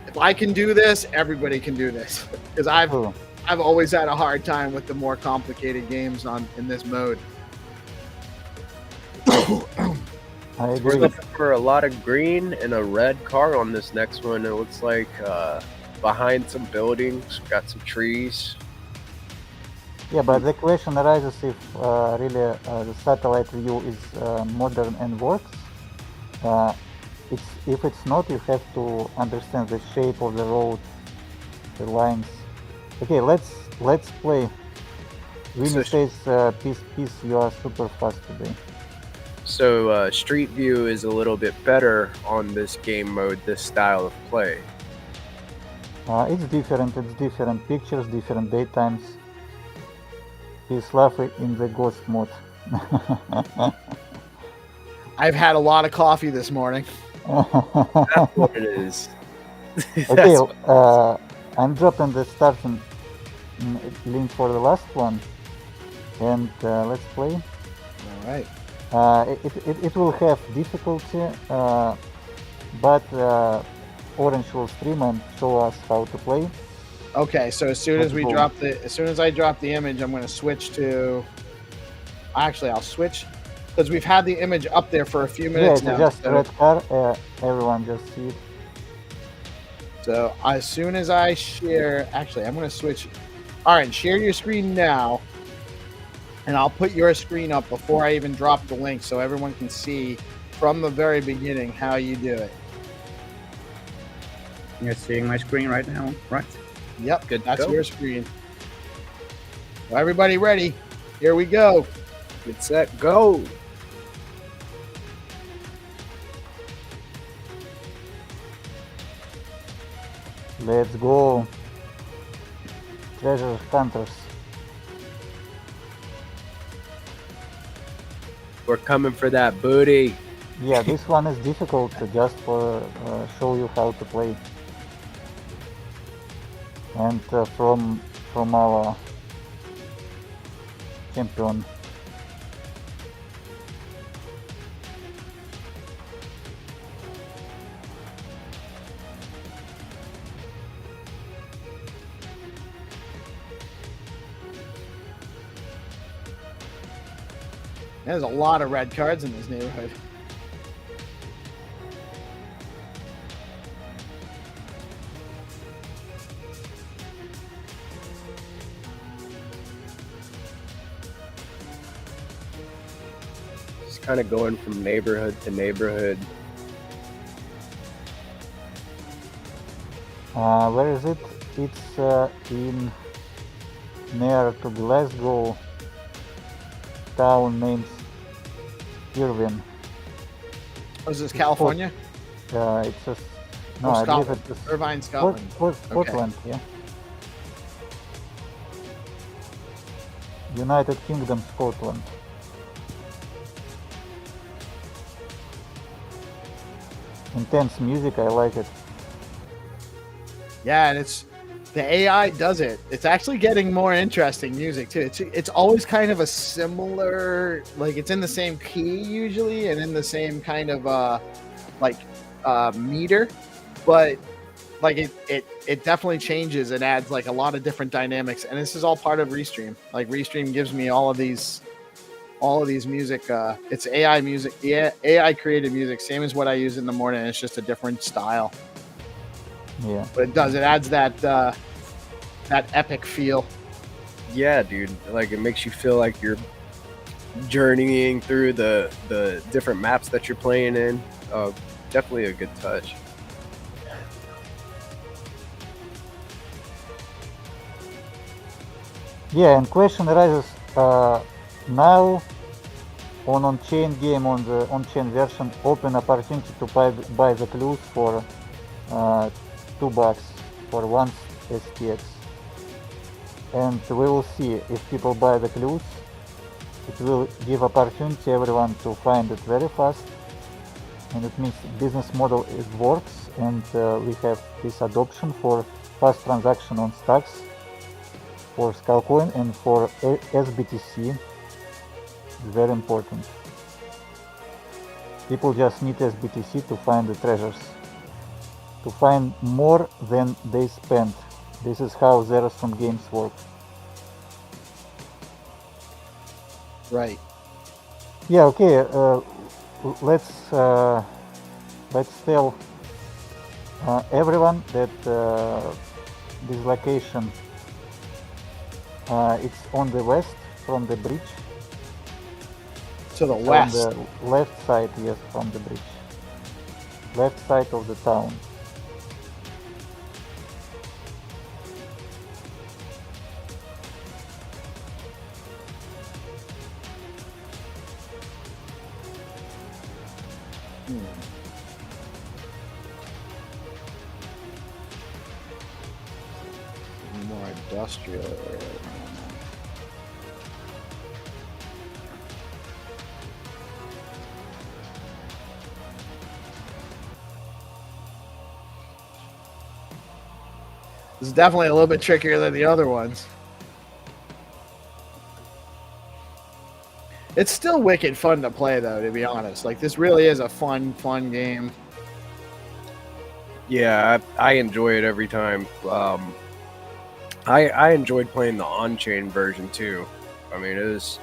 [SPEAKER 1] If I can do this, everybody can do this, because I've always had a hard time with the more complicated games in this mode.
[SPEAKER 6] I
[SPEAKER 2] We're
[SPEAKER 6] agree.
[SPEAKER 2] looking for a lot of green and a red car on this next one. It looks like behind some buildings, got some trees.
[SPEAKER 6] Yeah, but the question arises if really the satellite view is modern and works. If it's not, you have to understand the shape of the road, the lines. Okay, let's play. Winnie says, peace, you are super fast today.
[SPEAKER 2] So Street View is a little bit better on this game mode, this style of play.
[SPEAKER 6] It's different pictures, different daytimes. Peace Love in the ghost mode.
[SPEAKER 1] I've had a lot of coffee this morning.
[SPEAKER 2] That's what it is.
[SPEAKER 6] Okay, I'm dropping the starting link for the last one, and let's play.
[SPEAKER 1] All right.
[SPEAKER 6] It will have difficulty, but Orange will stream and show us how to play.
[SPEAKER 1] Okay, so as soon as I drop the image, I'm going to switch to. Actually, I'll switch because we've had the image up there for a few
[SPEAKER 6] Yeah,
[SPEAKER 1] minutes
[SPEAKER 6] it's
[SPEAKER 1] now.
[SPEAKER 6] just
[SPEAKER 1] So,
[SPEAKER 6] red car. Everyone just see it.
[SPEAKER 1] so as soon as I share, actually, I'm going to switch. All right, share your screen now, and I'll put your screen up before I even drop the link so everyone can see from the very beginning how you do it.
[SPEAKER 5] You're seeing my screen right now, right?
[SPEAKER 1] Yep,
[SPEAKER 2] Good to
[SPEAKER 1] that's
[SPEAKER 2] go.
[SPEAKER 1] your screen. So everybody ready? Here we go.
[SPEAKER 2] Get set, go.
[SPEAKER 6] Let's go. Treasure hunters.
[SPEAKER 2] We're coming for that booty.
[SPEAKER 6] Yeah, this one is difficult just for show you how to play. And from our champion.
[SPEAKER 1] There's a lot of red cards in this neighborhood.
[SPEAKER 2] Just kind of going from neighborhood to neighborhood.
[SPEAKER 6] Where is it? It's in near to Glasgow town named Irvine.
[SPEAKER 1] Oh, is this California?
[SPEAKER 6] It's just no,
[SPEAKER 1] Oh,
[SPEAKER 6] I believe
[SPEAKER 1] Scotland.
[SPEAKER 6] it's
[SPEAKER 1] Irvine, Scotland.
[SPEAKER 6] Scotland, yeah. United Kingdom, Scotland. Intense music, I like it.
[SPEAKER 1] Yeah, and it's the AI does it. It's actually getting more interesting music too. It's always kind of a similar, like it's in the same key usually and in the same kind of meter, but like it definitely changes and adds like a lot of different dynamics. And this is all part of Restream. Like Restream gives me all of these music. It's AI music, yeah, AI created music, same as what I use in the morning. It's just a different style.
[SPEAKER 6] Yeah.
[SPEAKER 1] But it adds that epic feel.
[SPEAKER 2] Yeah, dude. Like it makes you feel like you're journeying through the different maps that you're playing in. Definitely a good touch.
[SPEAKER 6] Yeah, and question arises now on on-chain game, on the on-chain version, open opportunity to buy the clues for $2 for one STX. And we will see if people buy the clues. It will give opportunity everyone to find it very fast. And it means business model it works, and we have this adoption for fast transaction on stacks, for Skullcoin and for SBTC. It's very important. People just need SBTC to find the treasures, to find more than they spend. This is how zero-sum games work.
[SPEAKER 1] Right.
[SPEAKER 6] Yeah. Okay. Let's tell everyone that this location it's on the west from the bridge.
[SPEAKER 1] To the
[SPEAKER 6] It's
[SPEAKER 1] west.
[SPEAKER 6] on the left side, yes, from the bridge. Left side of the town.
[SPEAKER 1] More industrial area. This is definitely a little bit trickier than the other ones. It's still wicked fun to play, though, to be honest. Like, this really is a fun game.
[SPEAKER 2] Yeah, I enjoy it every time. I enjoyed playing the on-chain version too. I mean, it was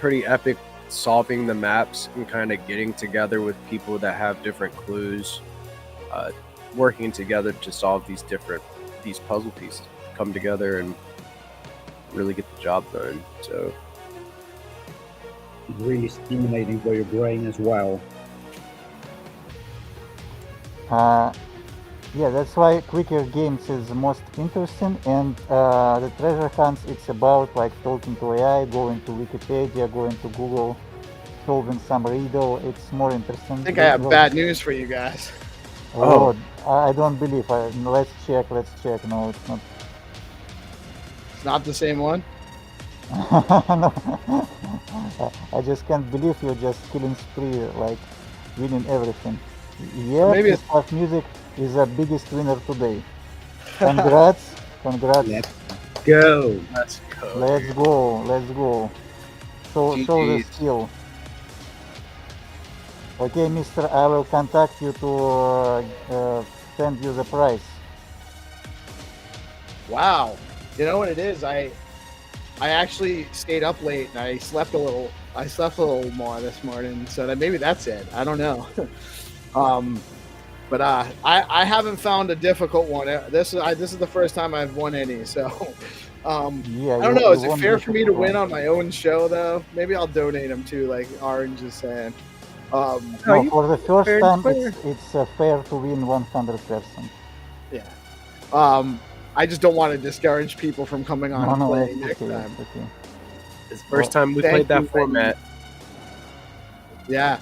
[SPEAKER 2] pretty epic solving the maps and kind of getting together with people that have different clues, working together to solve these puzzle pieces, come together and really get the job done. So
[SPEAKER 5] It's really stimulating for your brain as well.
[SPEAKER 6] Yeah, that's why quicker games is the most interesting, and the treasure hunts, it's about like talking to AI, going to Wikipedia, going to Google, solving some riddle. It's more interesting.
[SPEAKER 1] I think I have bad news for you guys.
[SPEAKER 6] Oh, I don't believe. Let's check. No, it's not.
[SPEAKER 1] It's not the same one.
[SPEAKER 6] No. I just can't believe you're just killing spree, like winning everything. Yeah,
[SPEAKER 1] Maybe it's
[SPEAKER 6] PeaceLoveMusic is the biggest winner today. Congrats.
[SPEAKER 5] Let's go.
[SPEAKER 2] let's go.
[SPEAKER 6] Let's go. Show the
[SPEAKER 2] GG's.
[SPEAKER 6] skill. Okay, mister, I will contact you to send you the prize.
[SPEAKER 1] wow. You know what it is? I actually stayed up late and I slept a little more this morning, so that maybe that's it. I don't know. But I haven't found a difficult one. This is the first time I've won any, so
[SPEAKER 6] Yeah,
[SPEAKER 1] I don't know. Is
[SPEAKER 6] you
[SPEAKER 1] it
[SPEAKER 6] won't
[SPEAKER 1] fair
[SPEAKER 6] get
[SPEAKER 1] for me to
[SPEAKER 6] it
[SPEAKER 1] win
[SPEAKER 6] wrong.
[SPEAKER 1] on my own show though? Maybe I'll donate them too, like Orange is saying.
[SPEAKER 2] Are
[SPEAKER 6] No,
[SPEAKER 2] you
[SPEAKER 6] for the first
[SPEAKER 2] fair
[SPEAKER 6] time,
[SPEAKER 2] player?
[SPEAKER 6] it's fair to win 100%.
[SPEAKER 1] Yeah. I just don't want to discourage people from coming on and
[SPEAKER 6] No,
[SPEAKER 1] playing
[SPEAKER 6] it's
[SPEAKER 1] next
[SPEAKER 6] okay.
[SPEAKER 1] time.
[SPEAKER 6] It's okay.
[SPEAKER 2] It's the first time we
[SPEAKER 1] Thank
[SPEAKER 2] played that
[SPEAKER 1] you.
[SPEAKER 2] format.
[SPEAKER 1] Yeah,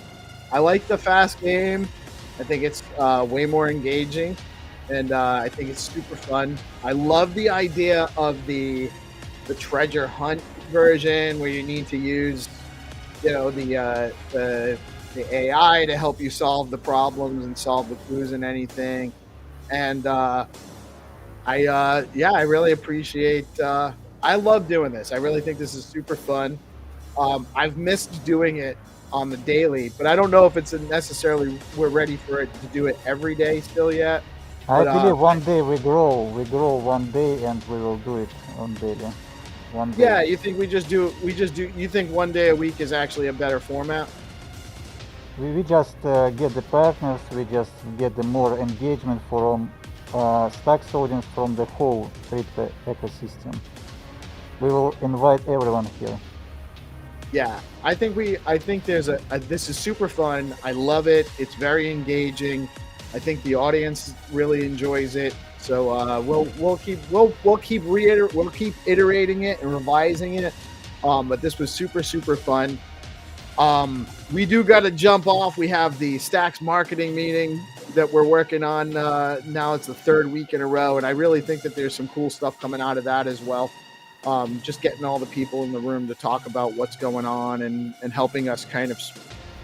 [SPEAKER 1] I like the fast game. I think it's way more engaging, and I think it's super fun. I love the idea of the treasure hunt version where you need to use, the AI to help you solve the problems and solve the clues and anything. And I really appreciate. I love doing this. I really think this is super fun. I've missed doing it on the daily, but I don't know if it's necessarily we're ready for it to do it every day still yet.
[SPEAKER 6] I
[SPEAKER 1] But,
[SPEAKER 6] believe one day we grow one day and we will do it on daily. One day.
[SPEAKER 1] Yeah, you think we just do? You think one day a week is actually a better format?
[SPEAKER 6] We just get the partners, we just get the more engagement from Stacks audience from the whole crypto ecosystem. We will invite everyone here.
[SPEAKER 1] Yeah, I think there's this is super fun. I love it. It's very engaging. I think the audience really enjoys it. So we'll keep iterating it and revising it. But this was super fun. We do got to jump off. We have the Stacks marketing meeting that we're working on now. It's the third week in a row, and I really think that there's some cool stuff coming out of that as well. Just getting all the people in the room to talk about what's going on and helping us kind of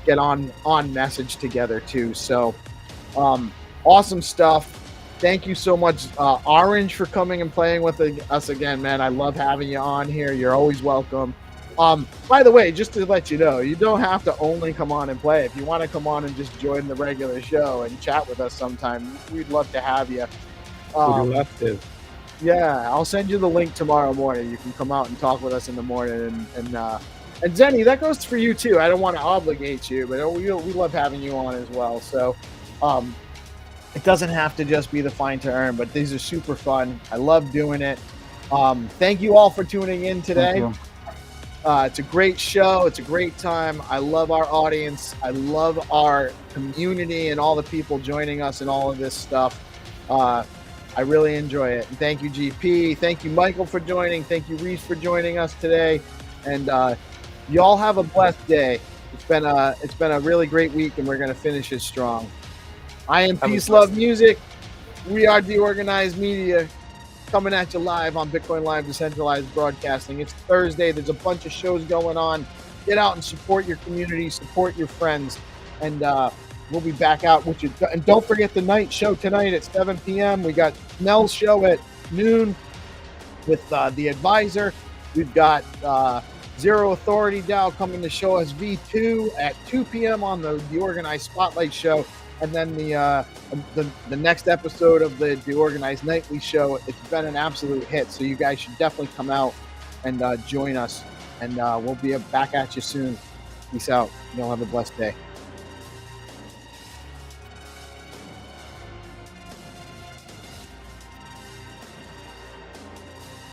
[SPEAKER 1] get on message together too. So awesome stuff. Thank you so much, Orange, for coming and playing with us again, man. I love having you on here. You're always welcome. By the way, just to let you know, you don't have to only come on and play. If you want to come on and just join the regular show and chat with us sometime, we'd love to have you.
[SPEAKER 5] Would love to.
[SPEAKER 1] Yeah, I'll send you the link tomorrow morning. You can come out and talk with us in the morning. And Zenny, that goes for you too. I don't want to obligate you, but we love having you on as well. So it doesn't have to just be the Find to Earn, but these are super fun. I love doing it. Thank you all for tuning in today.
[SPEAKER 6] Thank you.
[SPEAKER 1] It's a great show. It's a great time. I love our audience. I love our community and all the people joining us and all of this stuff. I really enjoy it. And thank you, GP. Thank you, Michael, for joining. Thank you, Reece, for joining us today. And y'all have a blessed day. It's been a really great week, and we're going to finish it strong. I am Peace Love Music. We are DeOrganized Media, coming at you live on BitcoinLive, Decentralized Broadcasting. It's Thursday. There's a bunch of shows going on. Get out and support your community, support your friends, and we'll be back out with you. And don't forget the night show tonight at 7 p.m. We got Mel's show at noon with The Advisor. We've got Zero Authority DAO coming to show us V2 at 2 p.m. on the Organized Spotlight show. And then the next episode of the Organized Nightly Show, it's been an absolute hit. So you guys should definitely come out and join us. And we'll be back at you soon. Peace out. Y'all have a blessed day.